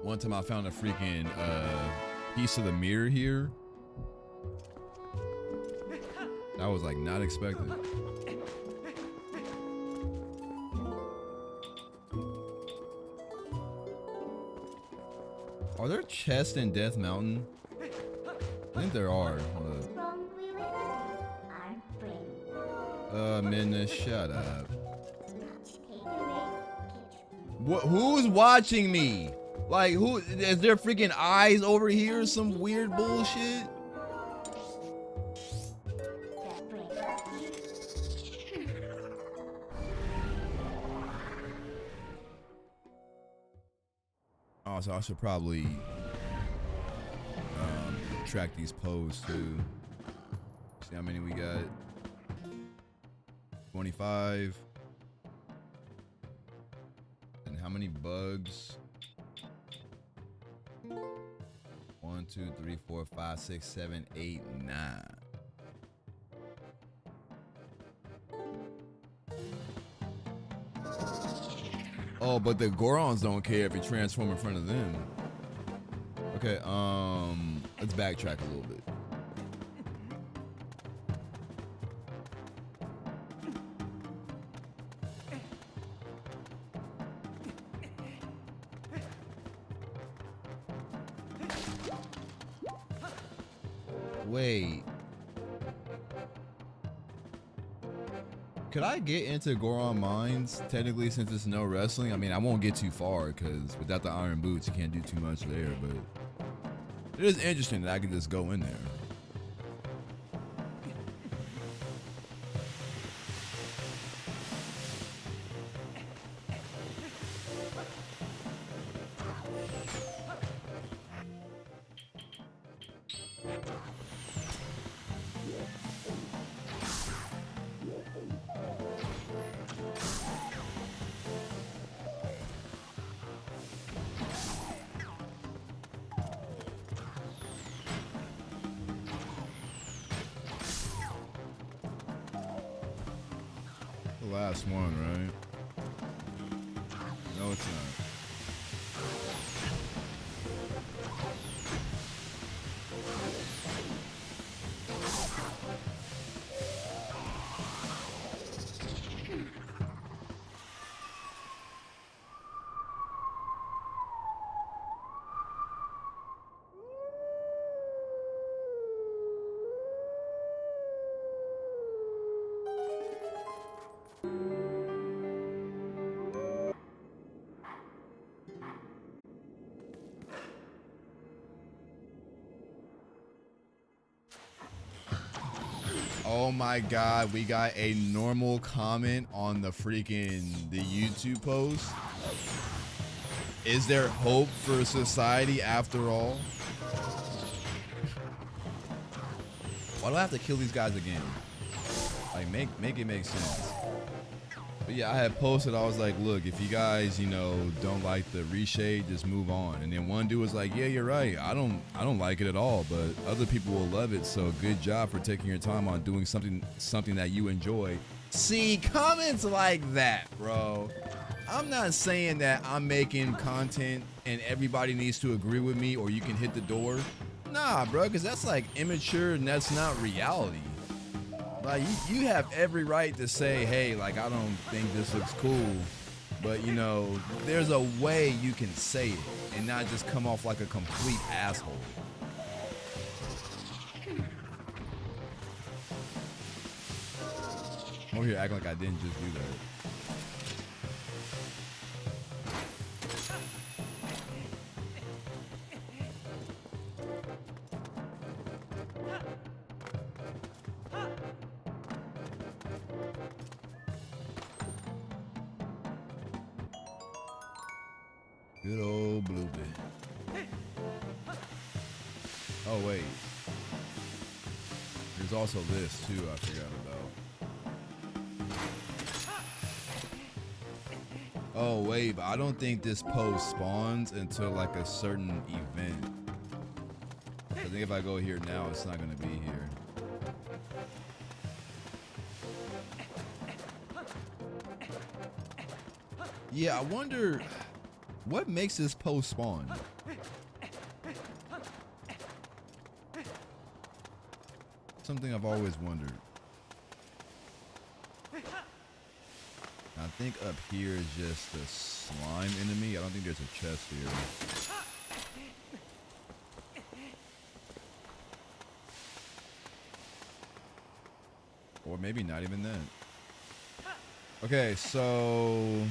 One time I found a freaking piece of the mirror here. That was like not expected. Are there chests in Death Mountain? I think there are. Hold up. Minna, shut up. What? Who's watching me? Like, who is there? Freaking eyes over here? Some weird bullshit. Also, I should probably track these posts too. See how many we got. 25. And how many bugs? 1, 2, 3, 4, 5, 6, 7, 8, 9. Oh, but the Gorons don't care if you transform in front of them. Okay, let's backtrack a little bit. Wait. Could I get into Goron Mines, technically, since it's no wrestling? I mean, I won't get too far, because without the iron boots, you can't do too much there, but it is interesting that I can just go in there. Last one, right? No, it's not. Oh my god, we got a normal comment on the YouTube post. Is there hope for society after all? Why do I have to kill these guys again? Like, make it make sense. But yeah, I had posted, I was like, look, if you guys, you know, don't like the reshade, just move on. And then one dude was like, yeah, you're right. I don't like it at all, but other people will love it. So good job for taking your time on doing something that you enjoy. See, comments like that, bro. I'm not saying that I'm making content and everybody needs to agree with me or you can hit the door. Nah, bro, because that's like immature and that's not reality. Like, you have every right to say, hey, like, I don't think this looks cool, but, you know, there's a way you can say it and not just come off like a complete asshole. I'm over here acting like I didn't just do that. Good old blue bit. Oh wait. There's also this too I forgot about. Oh wait, but I don't think this post spawns until like a certain event. I think if I go here now, it's not gonna be here. Yeah, I wonder what makes this post spawn. Something I've always wondered. I think up here is just the slime enemy. I don't think there's a chest here. Or maybe not even that. Okay, so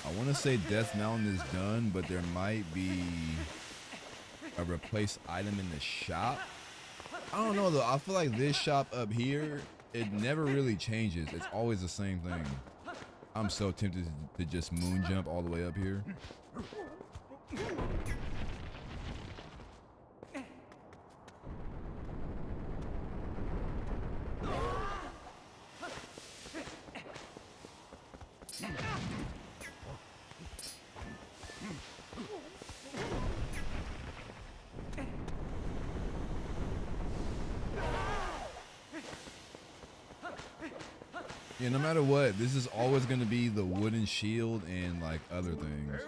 I want to say Death Mountain is done, but there might be a replace item in the shop. I don't know though. I feel like this shop up here, it never really changes. It's always the same thing. I'm so tempted to just moon jump all the way up here. Yeah, no matter what, this is always going to be the wooden shield and like other things.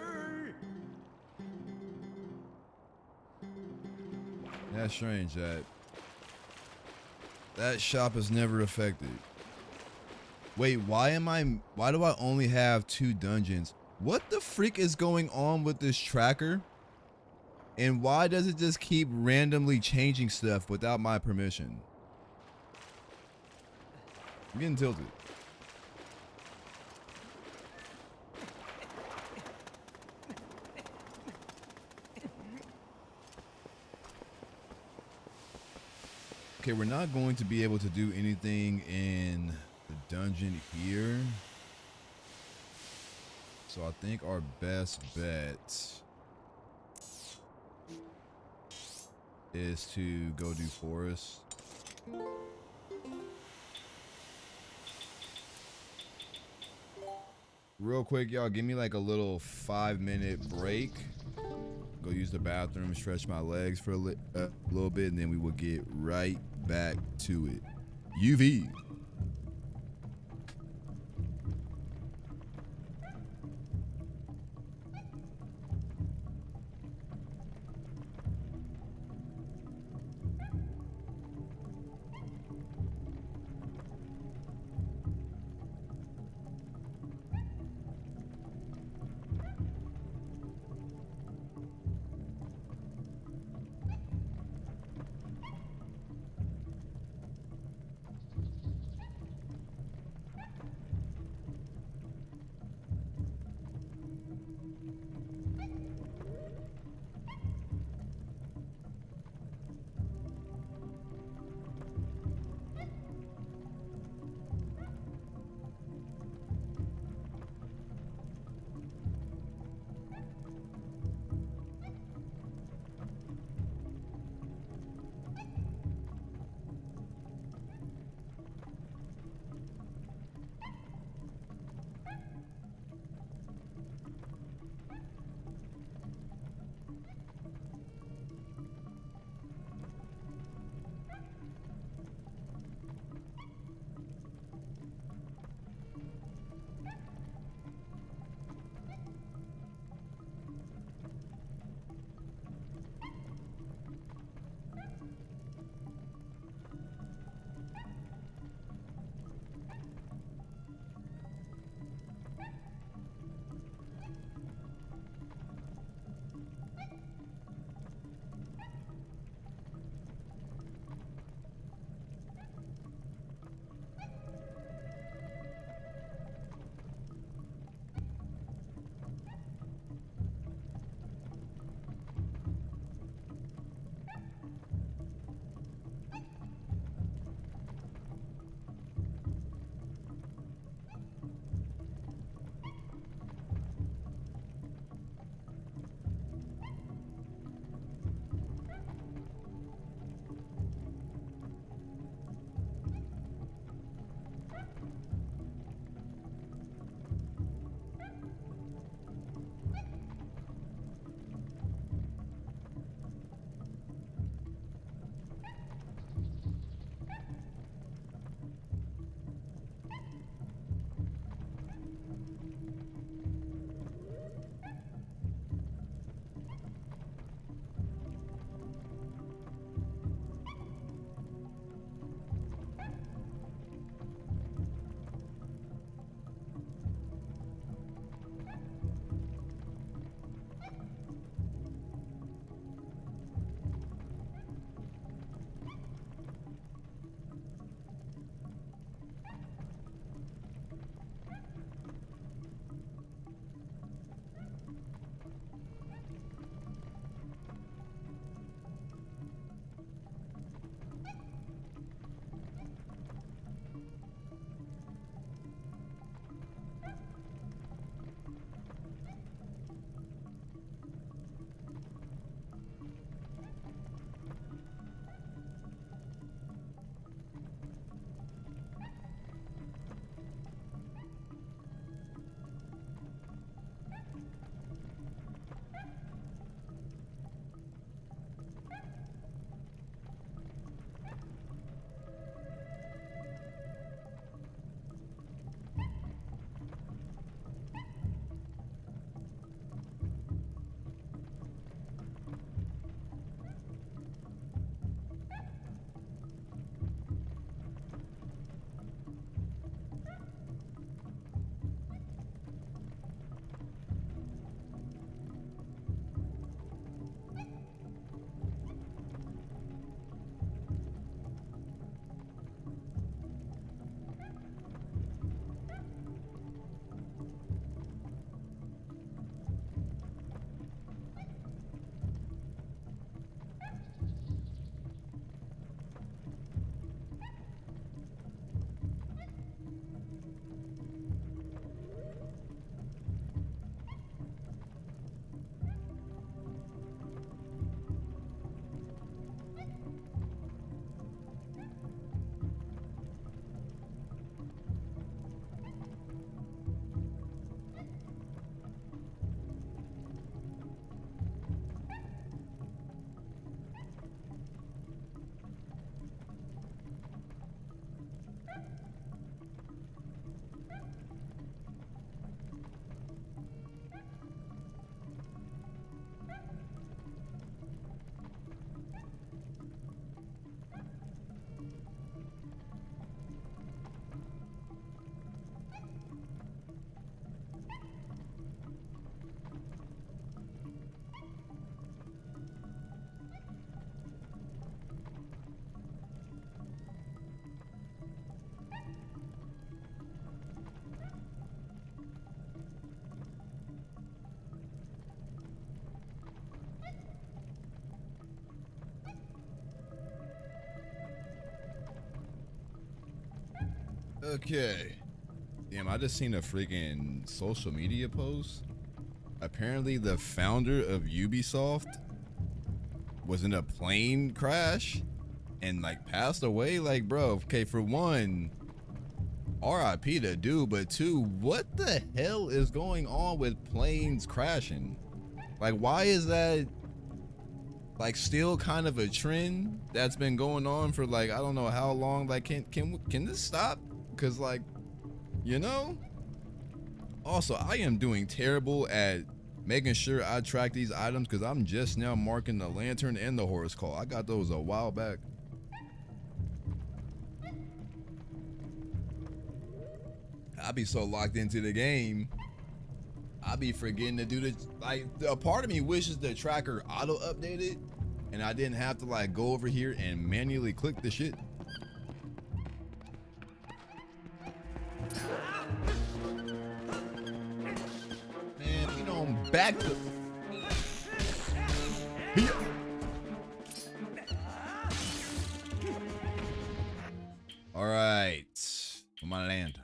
That's strange that shop is never affected. Wait, why do I only have 2 dungeons? What the freak is going on with this tracker? And why does it just keep randomly changing stuff without my permission? I'm getting tilted. Okay, we're not going to be able to do anything in the dungeon here. So I think our best bet is to go do forest. Real quick, y'all, give me like a little 5-minute break. Go use the bathroom, stretch my legs for a little bit, and then we will get right back to it. UV. Okay. Damn, I just seen a freaking social media post. Apparently the founder of Ubisoft was in a plane crash and like passed away. Like, bro, okay, for one, RIP to dude, but two, what the hell is going on with planes crashing? Like, why is that like still kind of a trend that's been going on for like I don't know how long? Like, can this stop? Because like, you know. Also, I am doing terrible at making sure I track these items because I'm just now marking the lantern and the horse call. I got those a while back. I be so locked into the game, I be forgetting to do the, like, a part of me wishes the tracker auto updated and I didn't have to like go over here and manually click the shit. Man, you know, I'm back to all right, on my land.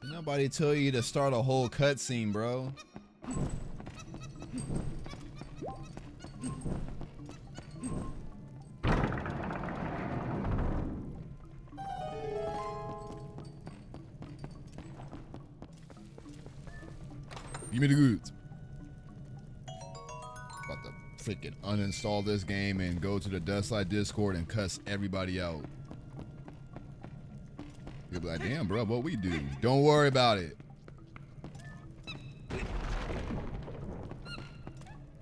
Did nobody tell you to start a whole cutscene, bro? Give me the goods. About to freaking uninstall this game and go to the Dusklight Discord and cuss everybody out. You'll be like, damn, bro, what we do? Don't worry about it.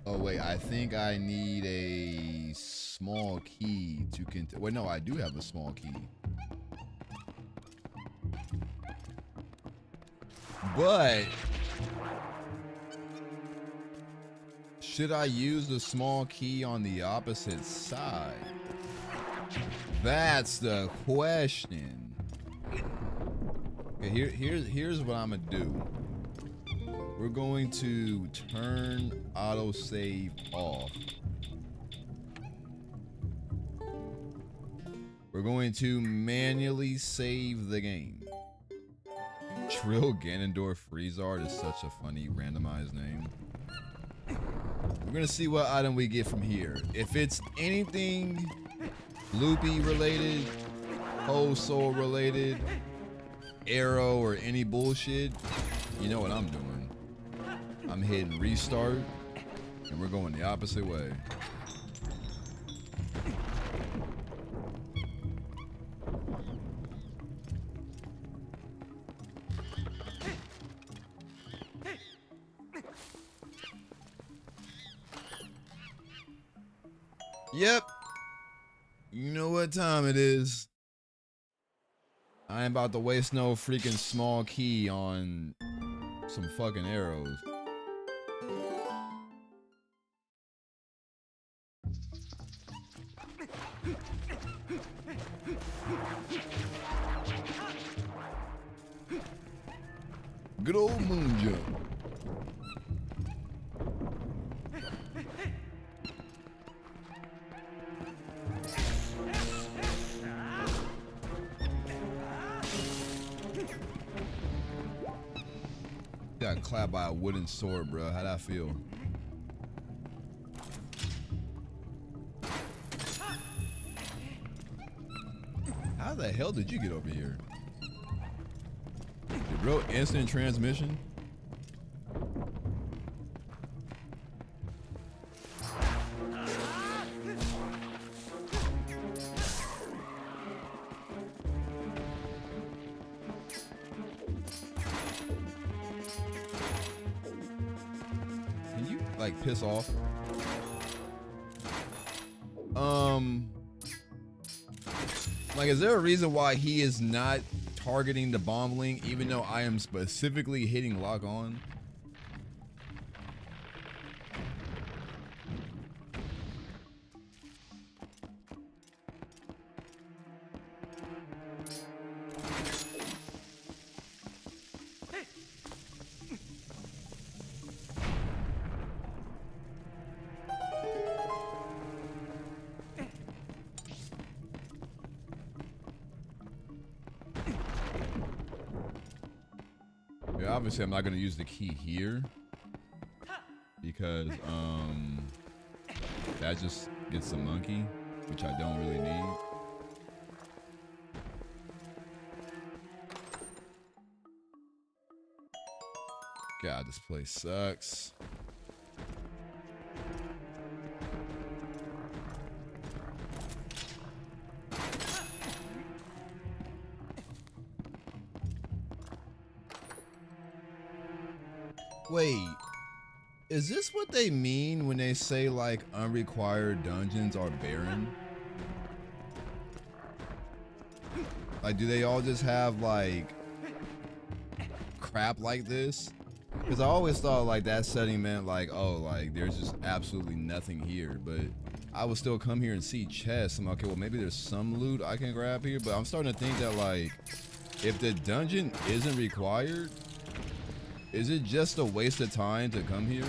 Oh, wait, I think I need a small key to wait, no, I do have a small key. But should I use the small key on the opposite side? That's the question. Okay, here's what I'm gonna do. We're going to turn autosave off. We're going to manually save the game. Trill Ganondorf Freezard is such a funny randomized name. We're gonna see what item we get from here. If it's anything loopy related, whole soul related, arrow, or any bullshit, you know what I'm doing. I'm hitting restart, and we're going the opposite way. Yep. You know what time it is. I ain't about to waste no freaking small key on some fucking arrows. Good old moon jump. Got clapped by a wooden sword, bro. How'd that feel? How the hell did you get over here? Bro, instant transmission? Can you, like, piss off? Like, is there a reason why he is not targeting the bomb link, even though I am specifically hitting lock on? obviously I'm not gonna use the key here because that just gets the monkey, which I don't really need. God, this place sucks. Wait, is this what they mean when they say like unrequired dungeons are barren? Like, do they all just have like crap like this? Because I always thought like that setting meant like, oh, like there's just absolutely nothing here, but I would still come here and see chests. I'm like, okay, well maybe there's some loot I can grab here, but I'm starting to think that like if the dungeon isn't required, is it just a waste of time to come here?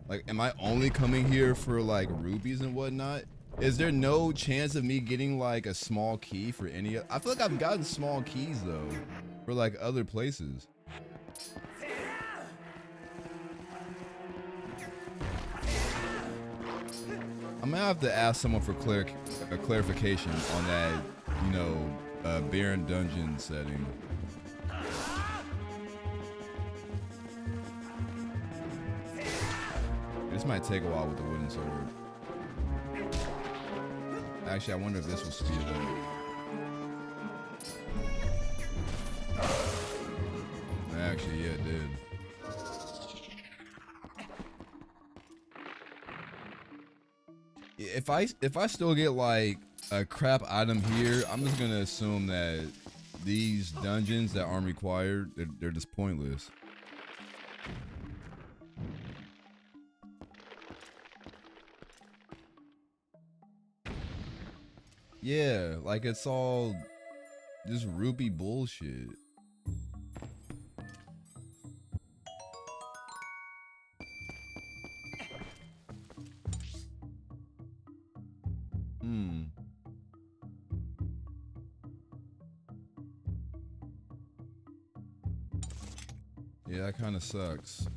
Like, am I only coming here for like rubies and whatnot? Is there no chance of me getting like a small key for any? I feel like I've gotten small keys though for like other places. I'm gonna have to ask someone for clarification on that, you know, barren dungeon setting. This might take a while with the wooden sword. Actually, I wonder if this will speed it up. Actually, yeah, it did. If I still get like a crap item here, I'm just gonna assume that these dungeons that aren't required, they're just pointless. Yeah, like it's all just rupee bullshit. Yeah, that kind of sucks.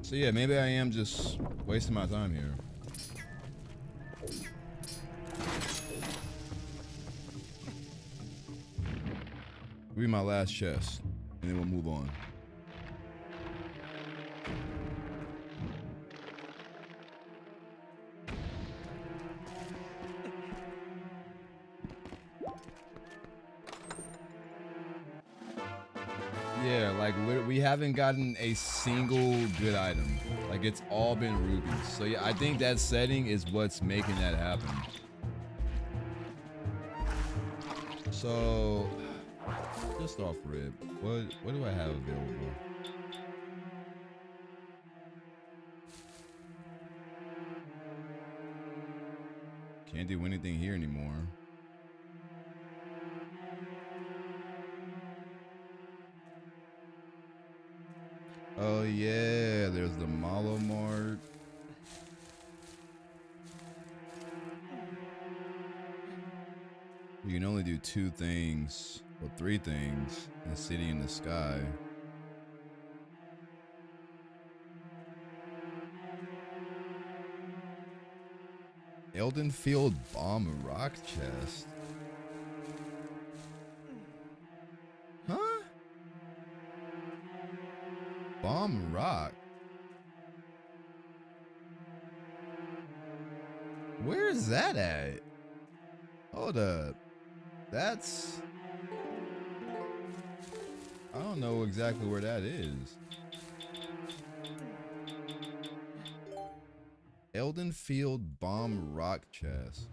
So yeah, maybe I am just wasting my time here. Read my last chest, and then we'll move on. Yeah, like we haven't gotten a single good item. Like it's all been rubies. So yeah, I think that setting is what's making that happen. So just off rip, what do I have available? Can't do anything here anymore. Oh yeah, there's the Malo Mart. You can only do 2 things, or 3 things, in the city in the sky. Eldenfield Bomb Rock Chest. Huh? Bomb Rock? Where is that at? Hold up. That's... I don't know exactly where that is. Eldenfield Bomb Rock Chest.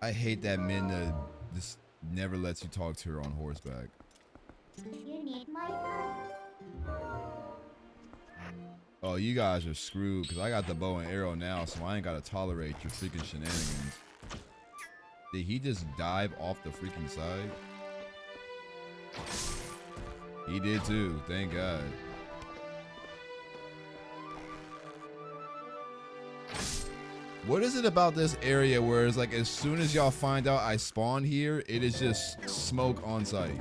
I hate that Minna just never lets you talk to her on horseback. You need my help? Oh, you guys are screwed because I got the bow and arrow now, so I ain't gotta tolerate your freaking shenanigans. Did he just dive off the freaking side? He did too, thank God. What is it about this area where it's like as soon as y'all find out I spawn here, it is just smoke on site?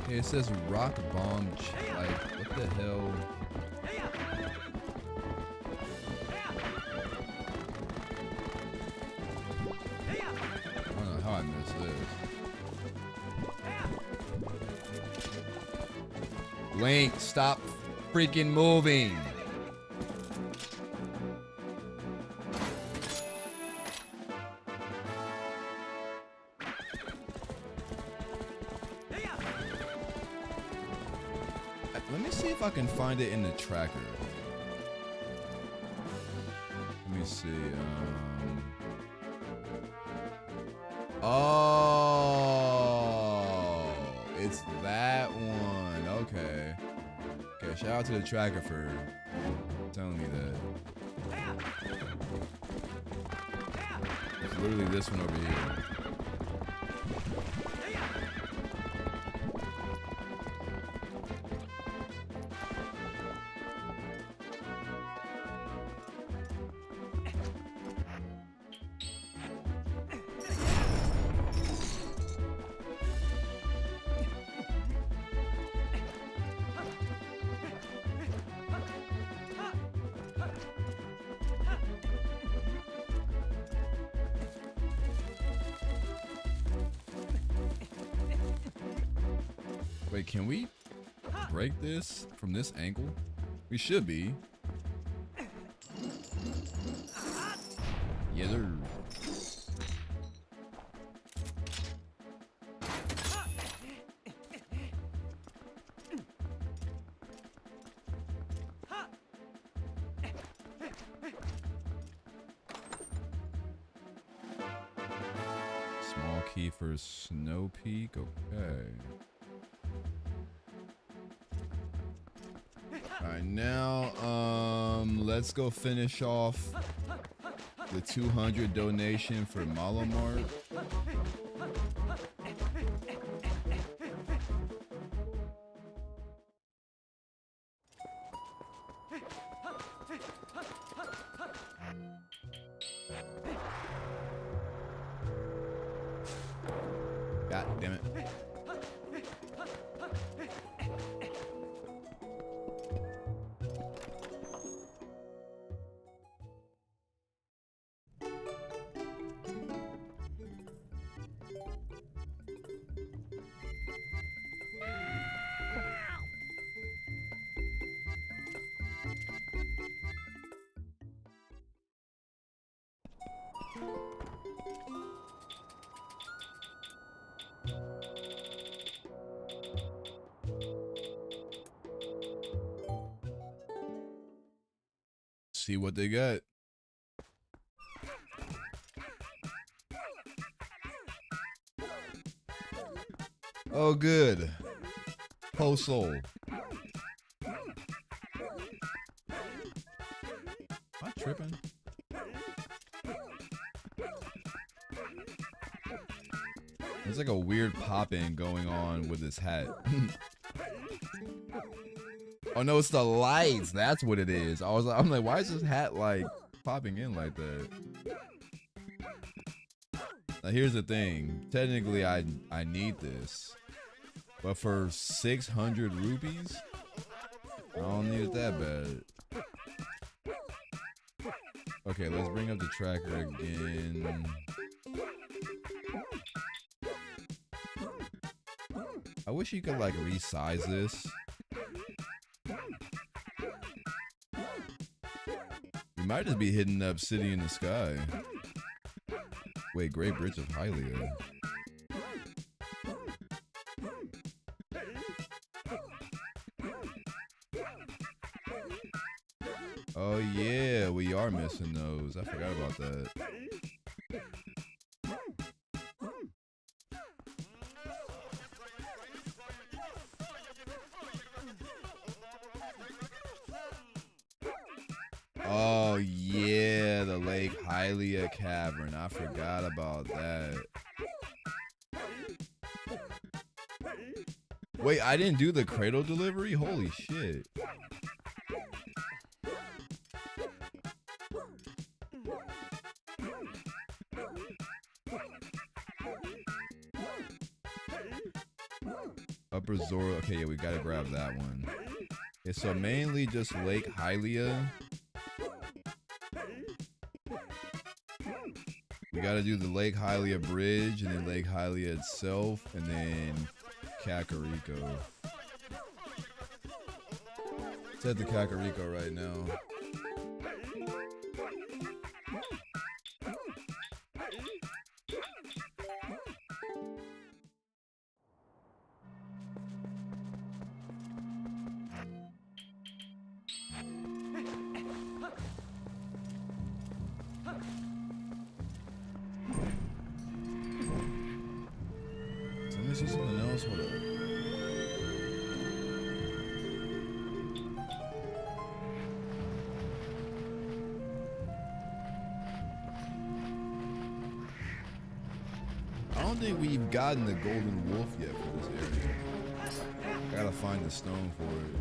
Okay, it says rock bomb. Like, what the hell? I don't know how I missed this. Link, stop freaking moving. Let me see if I can find it in the tracker. Let me see. Oh, it's that one. Okay. Okay, shout out to the tracker for telling me that. It's literally this one over here. Wait, can we break this from this angle? We should be. Yeah, they're... Small key for Snow Peak, okay. Alright, now, let's go finish off the 200 donation for Malomart. God damn it. See what they got. Oh, good. Post soul. Am I tripping? There's like a weird pop-in going on with this hat. Oh no, it's the lights. That's what it is. I'm like, why is this hat like popping in like that? Now here's the thing. Technically, I need this, but for 600 rupees, I don't need it that bad. Okay, let's bring up the tracker again. I wish you could like resize this. We might just be hitting up City in the Sky. Wait, Great Bridge of Hylia. Oh yeah, we are missing those. I forgot about that. Oh yeah, the Lake Hylia Cavern. I forgot about that. Wait, I didn't do the cradle delivery? Holy shit. Upper Zora. Okay, yeah, we gotta grab that one. Okay, so mainly just Lake Hylia. We gotta do the Lake Hylia bridge and then Lake Hylia itself and then Kakariko. It's at the Kakariko right now. Let me see something else. Hold up. I don't think we've gotten the golden wolf yet for this area. Gotta find the stone for it.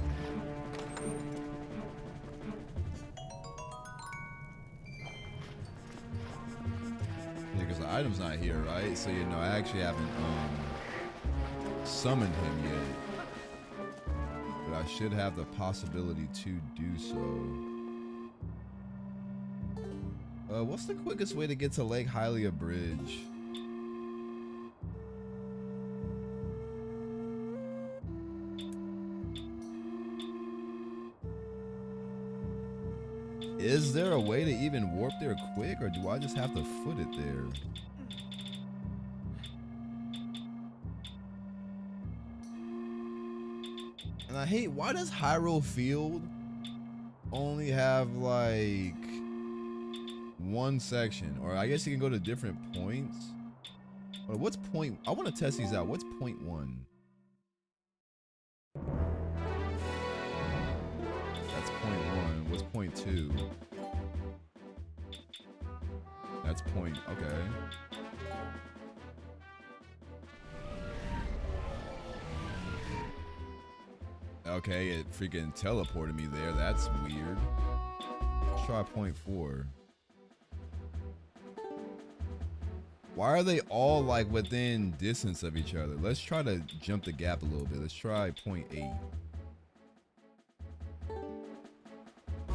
Yeah, because the item's not here, right? So, you know, I actually haven't summoned him yet. But I should have the possibility to do so. What's the quickest way to get to Lake Hylia Bridge? Is there a way to even warp there quick, or do I just have to foot it there? And I hate, why does Hyrule Field only have like one section? Or I guess you can go to different points. Or what's point? I want to test these out. What's point 1? That's point 1. What's point 2? That's point, okay. Okay, it freaking teleported me there. That's weird. Let's try point 4. Why are they all like within distance of each other? Let's try to jump the gap a little bit. Let's try point 8.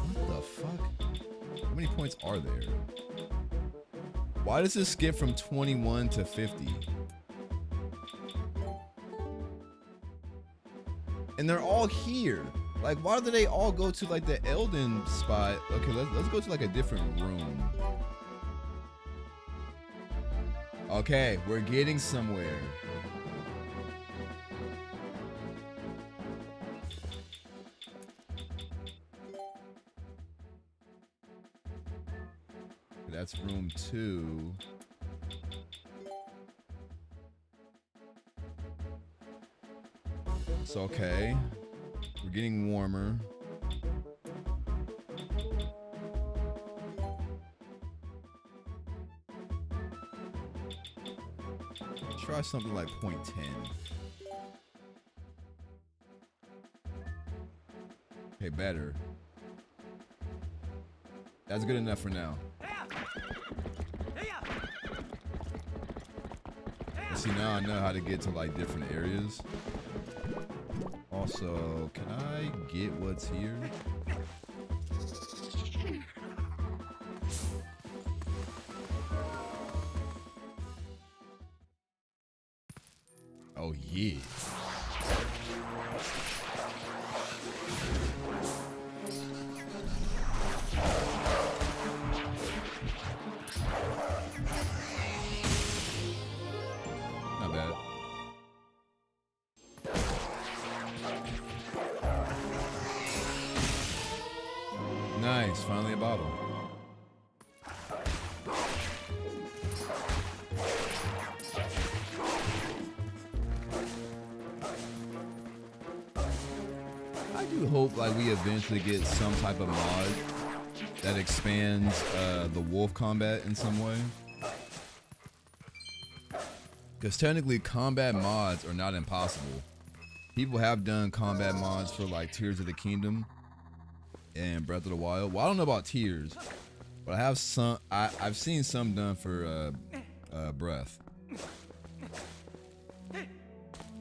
What the fuck? How many points are there? Why does this skip from 21 to 50? And they're all here. Like, why do they all go to like the Elden spot? Okay, let's go to like a different room. Okay, we're getting somewhere. That's room 2. It's okay. We're getting warmer. Try something like point 10. Okay, better. That's good enough for now. See, now I know how to get to like different areas. Also, can I get what's here? Oh yeah. Not bad. Nice, finally a bottle. I do hope like we eventually get some type of mod that expands the wolf combat in some way. Because technically combat mods are not impossible. People have done combat mods for like Tears of the Kingdom and Breath of the Wild. Well, I don't know about Tears, but I have some. I've seen some done for Breath.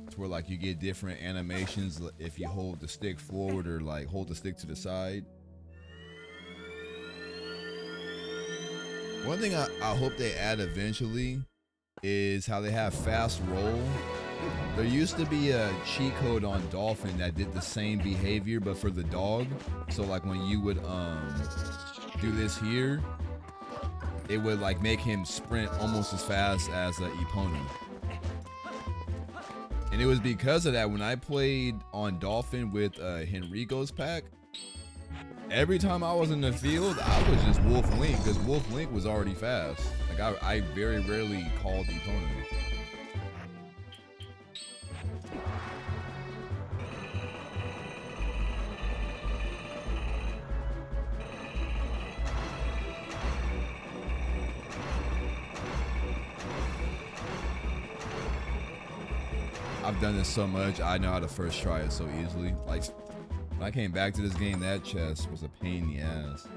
It's where like you get different animations if you hold the stick forward or like hold the stick to the side. One thing I hope they add eventually is how they have fast roll. There used to be a cheat code on Dolphin that did the same behavior but for the dog. So like when you would do this here, it would like make him sprint almost as fast as Epona. And it was because of that when I played on Dolphin with Henrico's pack, every time I was in the field, I was just Wolf Link because Wolf Link was already fast. Like I very rarely called Epona. I've done this so much, I know how to first try it so easily. Like, when I came back to this game, that chest was a pain in the ass.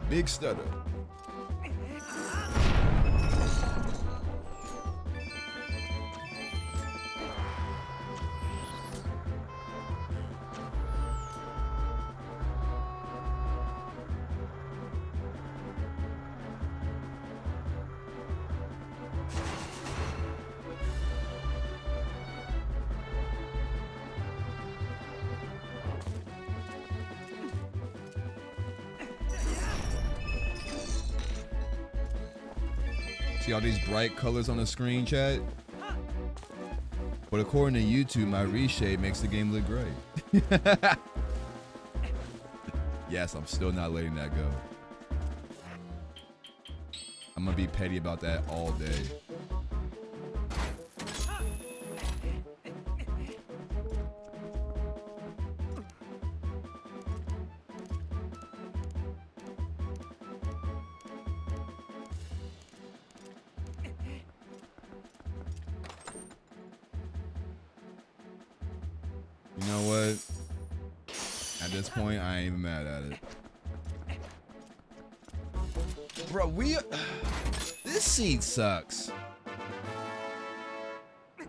Big stutter. See all these bright colors on the screen, chat? But according to YouTube, my reshape makes the game look great. Yes, I'm still not letting that go. I'm gonna be petty about that all day. You know what? At this point, I ain't even mad at it. Bro, this seed sucks.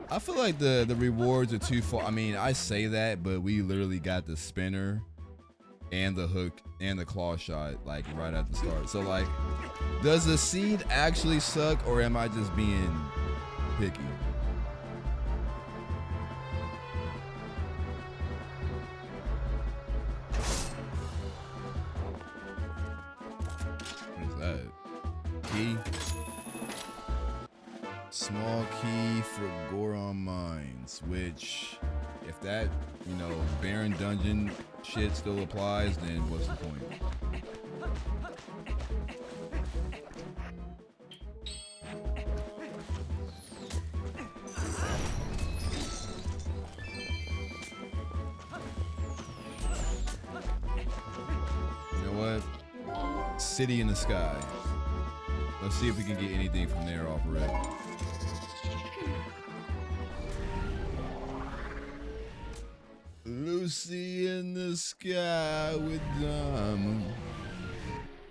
I feel like the rewards are too far. I mean, I say that, but we literally got the spinner and the hook and the claw shot like right at the start. So like, does the seed actually suck or am I just being picky? Key. Small key for Goron Mines, which if that, you know, Baron Dungeon shit still applies, then what's the point? You know what? City in the Sky. Let's see if we can get anything from there off Rick. Lucy in the sky with diamonds.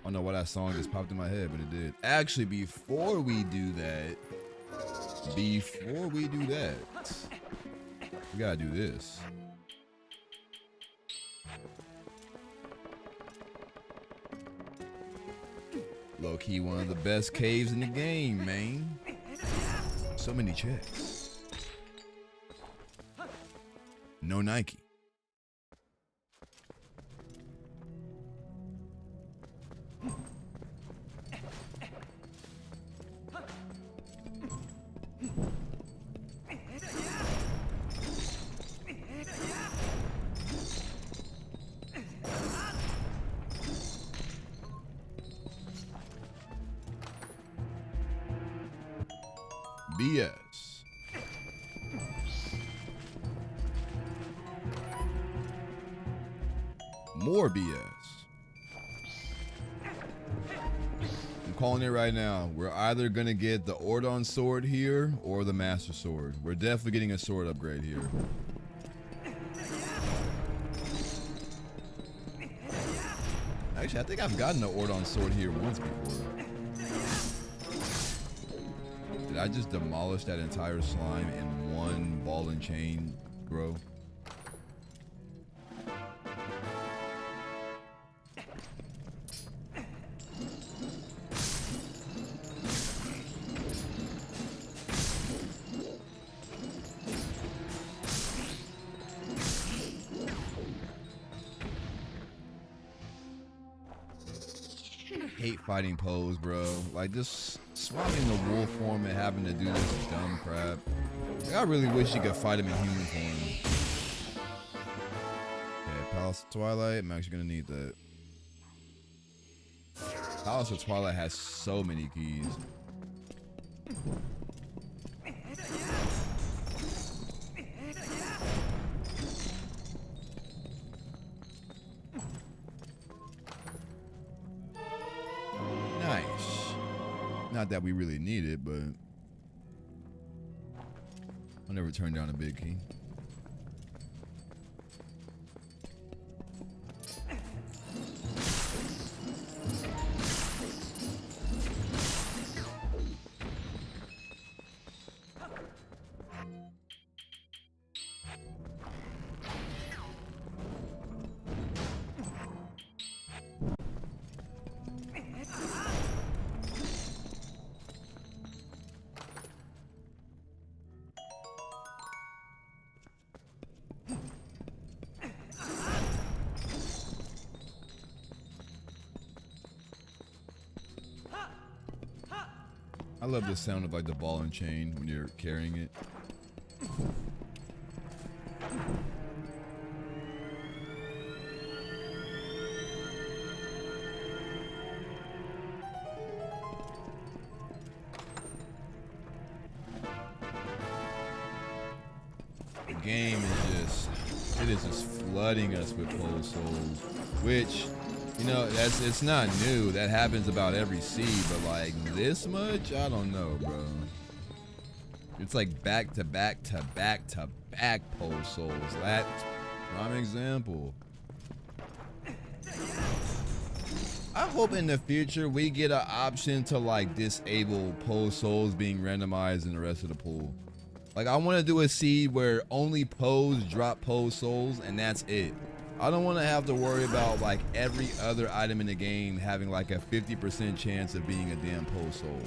I don't know why that song just popped in my head, but it did. Actually, before we do that, we gotta do this. Low-key one of the best caves in the game, man. So many checks. No Nike. BS. More BS. I'm calling it right now. We're either gonna get the Ordon sword here or the Master Sword. We're definitely getting a sword upgrade here. Actually, I think I've gotten the Ordon sword here once before. Did I just demolish that entire slime in one ball and chain grow? Hate fighting pose, bro. Like, just swapping the wolf form and having to do this dumb crap. Like, I really wish you could fight him in human form. Okay, Palace of Twilight. I'm actually gonna need that. Palace of Twilight has so many keys. Nice. Not that we really need it, but I'll never turn down a big key. I love the sound of like the ball and chain when you're carrying it. The game is just flooding us with cold souls, which, you know, it's not new. That happens about every seed, but like this much, I don't know, bro. It's like back to back to back to back pole souls. That's prime example. I hope in the future we get an option to like disable pole souls being randomized in the rest of the pool. Like, I want to do a seed where only pose drop pose souls and that's it. I don't want to have to worry about like every other item in the game having like a 50% chance of being a damn pose soul.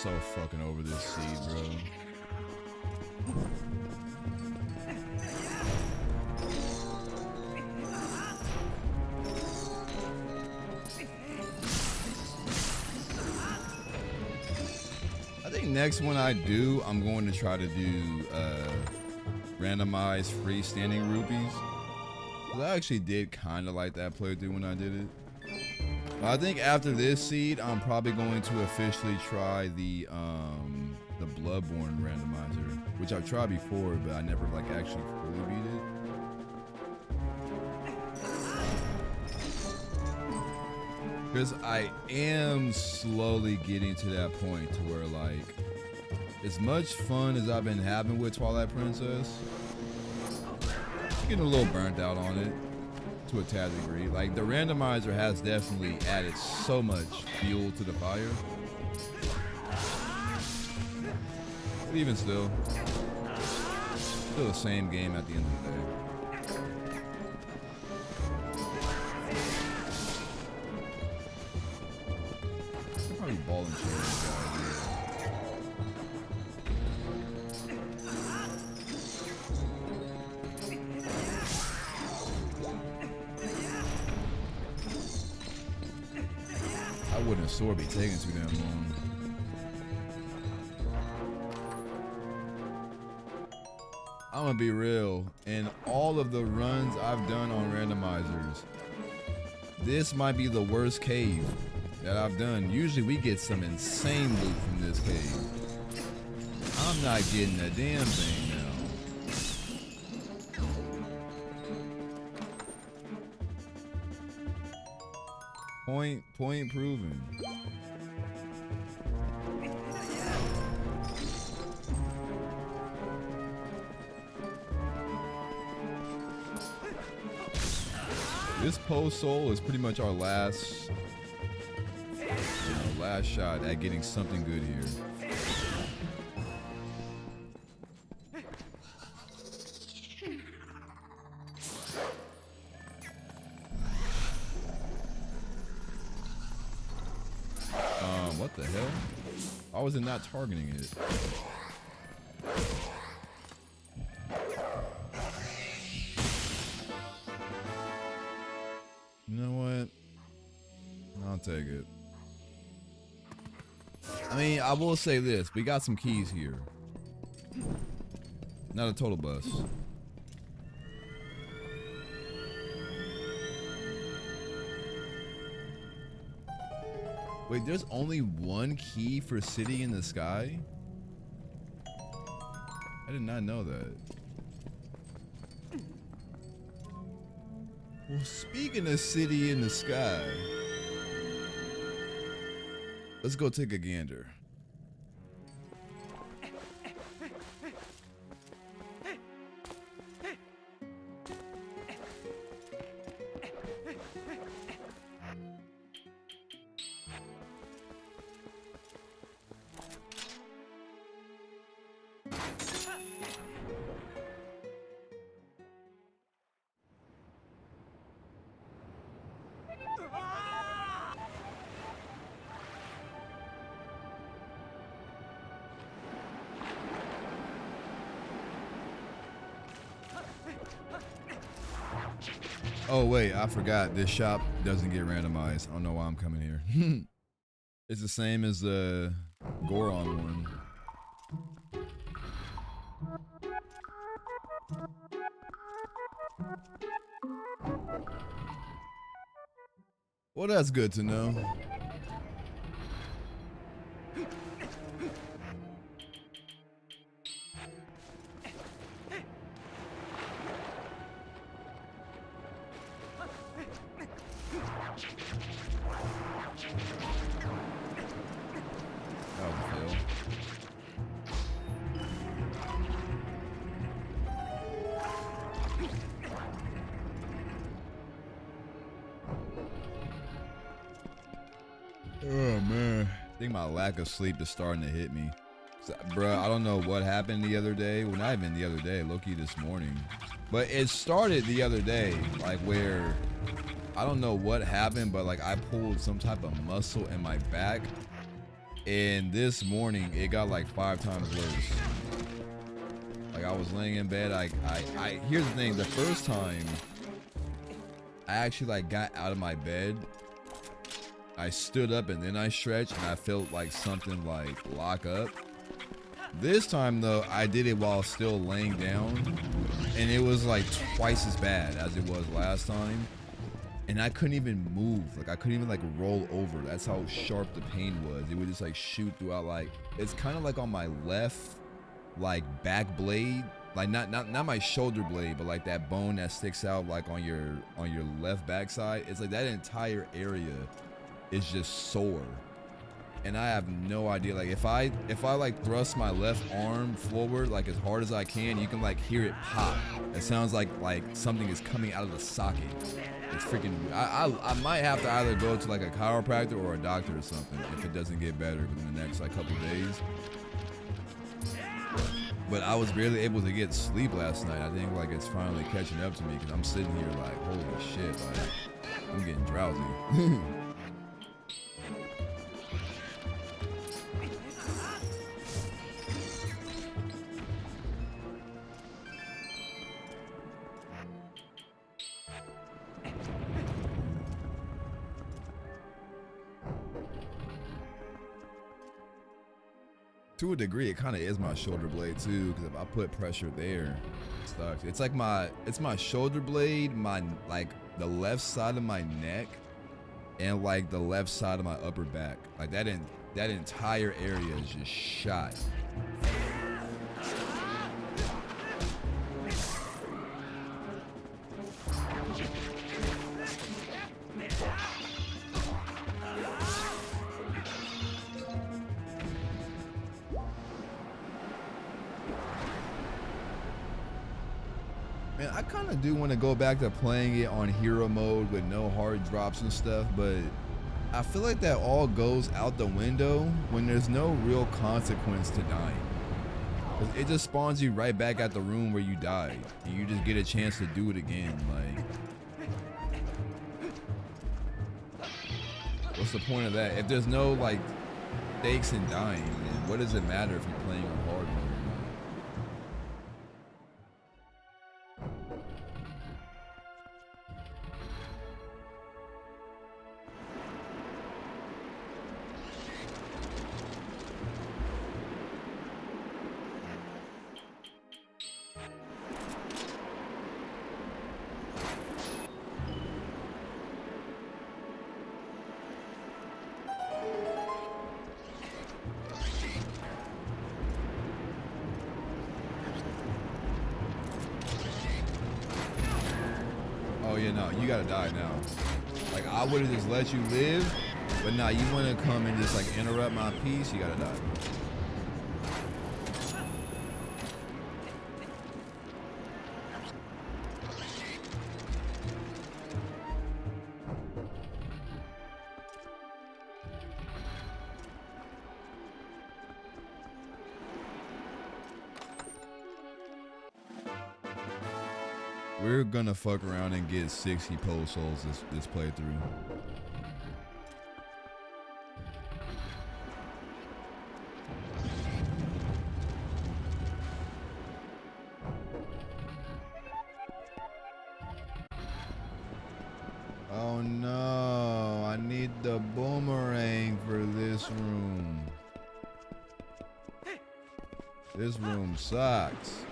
so fucking over this seed, bro. I think next one I do, I'm going to try to do randomized freestanding rupees. I actually did kind of like that playthrough when I did it. But I think after this seed, I'm probably going to officially try the Bloodborne randomizer, which I've tried before, but I never like actually fully beat it. Because I am slowly getting to that point to where, like, as much fun as I've been having with Twilight Princess, I'm getting a little burnt out on it to a tad degree. Like, the randomizer has definitely added so much fuel to the fire. But even still the same game at the end of the day. Probably ball and chair this guy here. I wouldn't a sword be taking too damn long. I'm gonna be real. In all of the runs I've done on randomizers, this might be the worst cave that I've done. Usually we get some insane loot from this cave. I'm not getting a damn thing now. Point proven. This post soul is pretty much our last shot at getting something good here. What the hell? Why was it not targeting it? You know what? I'll take it. I mean, I will say this. We got some keys here. Not a total bust. Wait, there's only one key for City in the Sky? I did not know that. Well, speaking of City in the Sky, let's go take a gander. Oh wait, I forgot. This shop doesn't get randomized. I don't know why I'm coming here. It's the same as the Goron one. Well, that's good to know. Oh man, I think my lack of sleep is starting to hit me. Bruh, I don't know what happened the other day. Well, not even the other day, low-key this morning. But it started the other day, like where, I don't know what happened, but like I pulled some type of muscle in my back. And this morning it got like 5 times worse. Like I was laying in bed. Here's the thing. The first time I actually like got out of my bed, I stood up and then I stretched and I felt like something like lock up. This time though, I did it while still laying down, and it was like twice as bad as it was last time. And I couldn't even move. Like I couldn't even like roll over. That's how sharp the pain was. It would just like shoot throughout. Like it's kind of like on my left, like back blade. Like not my shoulder blade, but like that bone that sticks out like on your left backside. It's like that entire area is just sore. And I have no idea. Like if I like thrust my left arm forward like as hard as I can, you can like hear it pop. It sounds like something is coming out of the socket. It's freaking. I might have to either go to like a chiropractor or a doctor or something if it doesn't get better within the next like couple days. But I was barely able to get sleep last night. I think like it's finally catching up to me because I'm sitting here like holy shit, like I'm getting drowsy. To a degree, it kind of is my shoulder blade too, because if I put pressure there, it sucks. It's like it's my shoulder blade, my like the left side of my neck, and like the left side of my upper back. Like that entire area is just shot. Man, I kind of do want to go back to playing it on hero mode with no hard drops and stuff, but I feel like that all goes out the window when there's no real consequence to dying. It just spawns you right back at the room where you died, and you just get a chance to do it again. Like, what's the point of that? If there's no like stakes in dying, then what does it matter if you're playing on hard mode? Oh yeah, no, you gotta die now. Like I would've just let you live, but nah, you wanna come and just like interrupt my peace, you gotta die. We're gonna fuck around and get 60 pole souls this playthrough. Oh no, I need the boomerang for this room. This room sucks.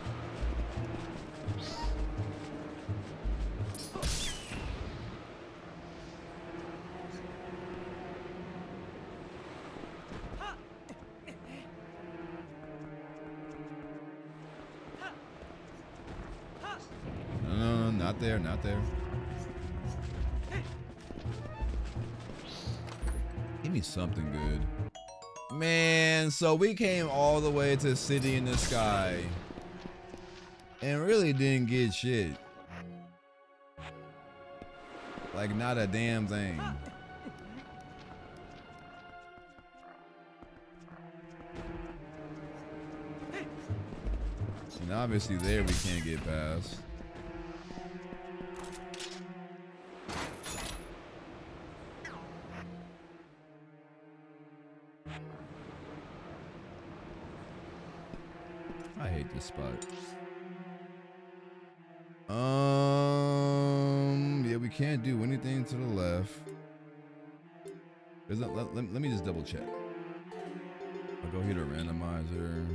No, not there, not there. Give me something good. Man, so we came all the way to City in the Sky and really didn't get shit. Like not a damn thing. And obviously there we can't get past. this spot. Yeah, we can't do anything to the left. Let me just double check. I'll go here to randomizer.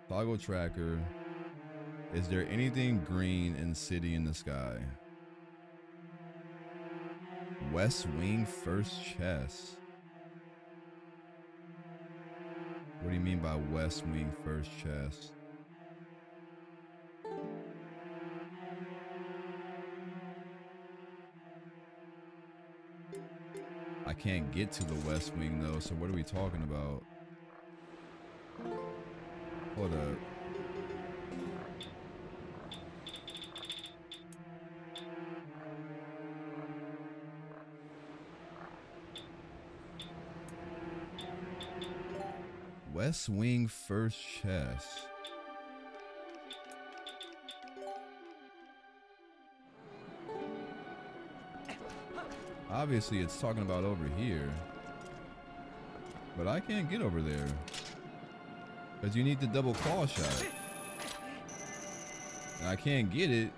Toggle tracker. Is there anything green in city in the sky? West wing first chest. What do you mean by west wing first chest? I can't get to the west wing though, so what are we talking about? Hold up. West wing first chest. Obviously it's talking about over here, but I can't get over there because you need the double claw shot and I can't get it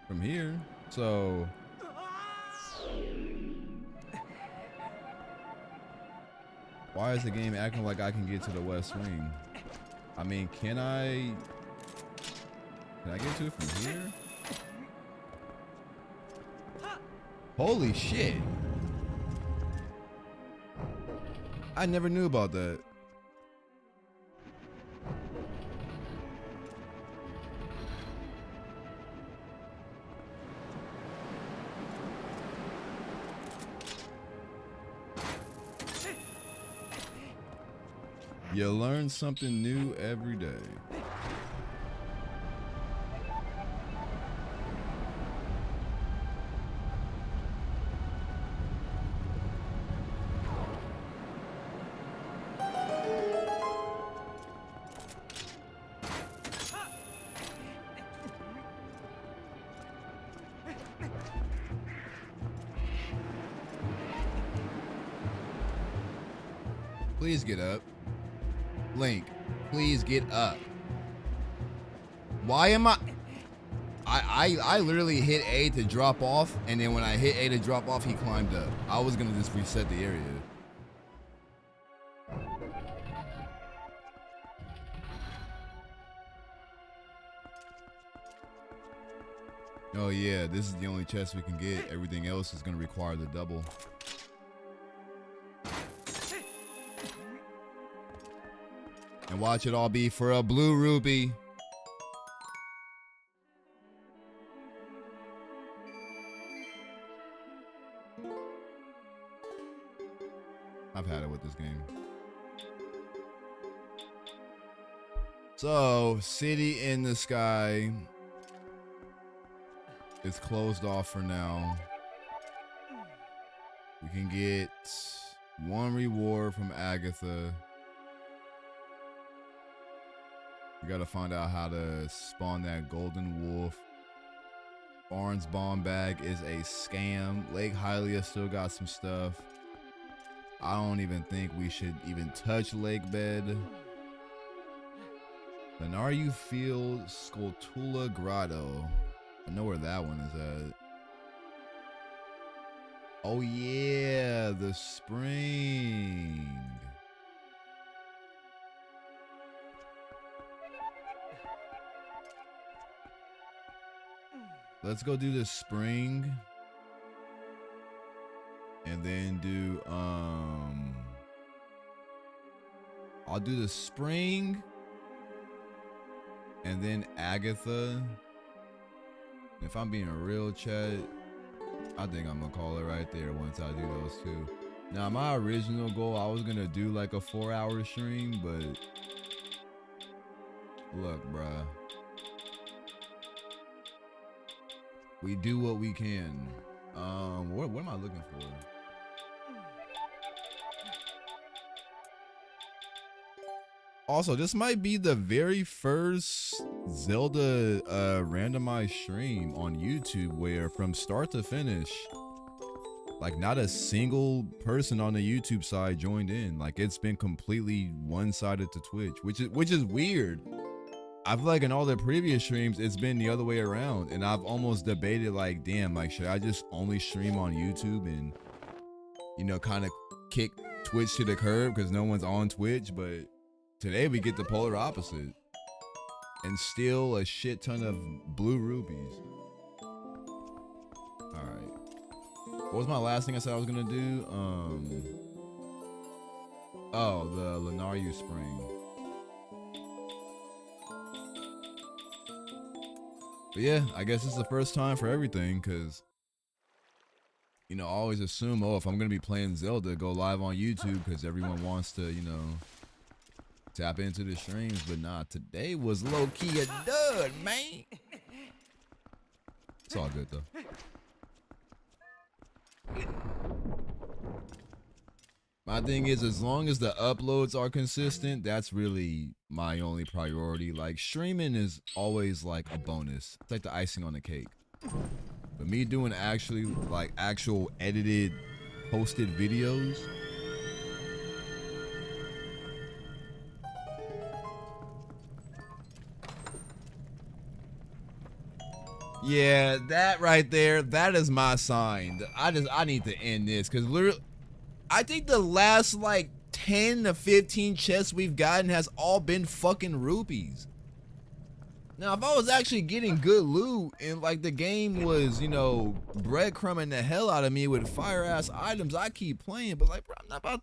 from here. So why is the game acting like I can get to the west wing? I mean, can I get to it from here? Holy shit. I never knew about that. You learn something new every day. Please get up. Link, please get up. Why am I literally hit A to drop off, and then when I hit A to drop off, he climbed up. I was gonna just reset the area. Oh yeah, this is the only chest we can get. Everything else is gonna require the double. And watch it all be for a blue ruby. I've had it with this game. So, city in the sky is closed off for now. We can get one reward from Agatha. We gotta find out how to spawn that golden wolf. Barnes bomb bag is a scam. Lake Hylia still got some stuff. I don't even think we should even touch Lake Bed. Lenaru Field, Skultula Grotto. I know where that one is at. Oh yeah, the spring. Let's go do the spring. And then do I'll do the spring and then Agatha. If I'm being a real chat, I think I'm gonna call it right there once I do those two. Now my original goal, I was gonna do like a 4-hour stream, but look, bruh. We do what we can. What am I looking for? Also, this might be the very first Zelda randomized stream on YouTube where from start to finish Like not a single person on the YouTube side joined in. Like it's been completely one-sided to Twitch, which is weird. I feel like in all the previous streams, it's been the other way around. And I've almost debated like, damn, like should I just only stream on YouTube and, you know, kind of kick Twitch to the curb because no one's on Twitch. But today we get the polar opposite and steal a shit ton of blue rubies. All right. What was my last thing I said I was gonna do? Oh, the Lenaru Spring. But yeah, I guess it's the first time for everything, because, you know, I always assume, oh, if I'm going to be playing Zelda, go live on YouTube, because everyone wants to, you know, tap into the streams. But nah, today was low-key a dud, man. It's all good, though. My thing is, as long as the uploads are consistent, that's really my only priority. Like, streaming is always like a bonus. It's like the icing on the cake. But me doing actually, like, actual edited, posted videos. Yeah, that right there, that is my sign. I need to end this, because literally, I think the last like 10 to 15 chests we've gotten has all been fucking rupees. Now, if I was actually getting good loot and like the game was, you know, breadcrumbing the hell out of me with fire ass items, I keep playing. But like, bro, I'm not about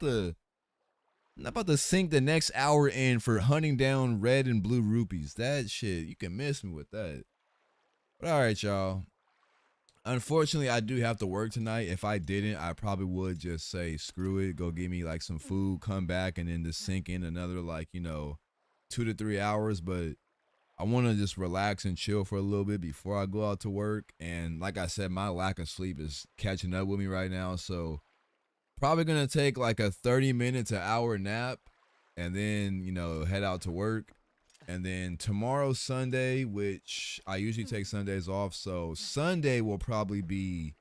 to sink the next hour in for hunting down red and blue rupees. That shit, you can miss me with that. But all right, y'all. Unfortunately, I do have to work tonight. If I didn't, I probably would just say, screw it, go get me like some food, come back, and then just sink in another like, you know, 2 to 3 hours. But I want to just relax and chill for a little bit before I go out to work. And like I said, my lack of sleep is catching up with me right now. So probably going to take like a 30-minute to hour nap and then, you know, head out to work. And then tomorrow, Sunday, which I usually take Sundays off. So Sunday will probably be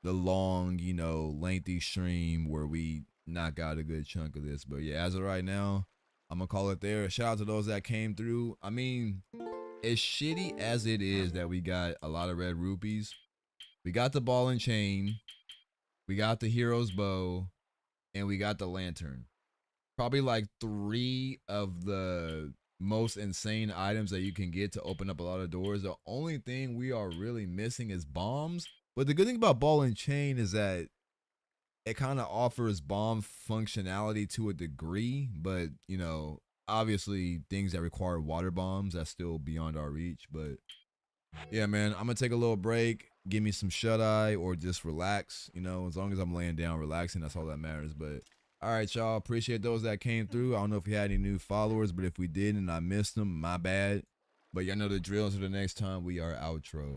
the long, you know, lengthy stream where we knock out a good chunk of this. But yeah, as of right now, I'm going to call it there. Shout out to those that came through. I mean, as shitty as it is that we got a lot of red rupees, we got the ball and chain, we got the hero's bow, and we got the lantern. Probably like 3 of the most insane items that you can get to open up a lot of doors. The only thing we are really missing is bombs. But the good thing about ball and chain is that it kind of offers bomb functionality to a degree, but you know, obviously things that require water bombs, that's still beyond our reach. But yeah, man, I'm gonna take a little break, give me some shut eye, or just relax. You know, as long as I'm laying down relaxing, that's all that matters. But all right, y'all, appreciate those that came through. I don't know if we had any new followers, but if we did and I missed them, my bad. But y'all know the drill. So the next time, we are outro.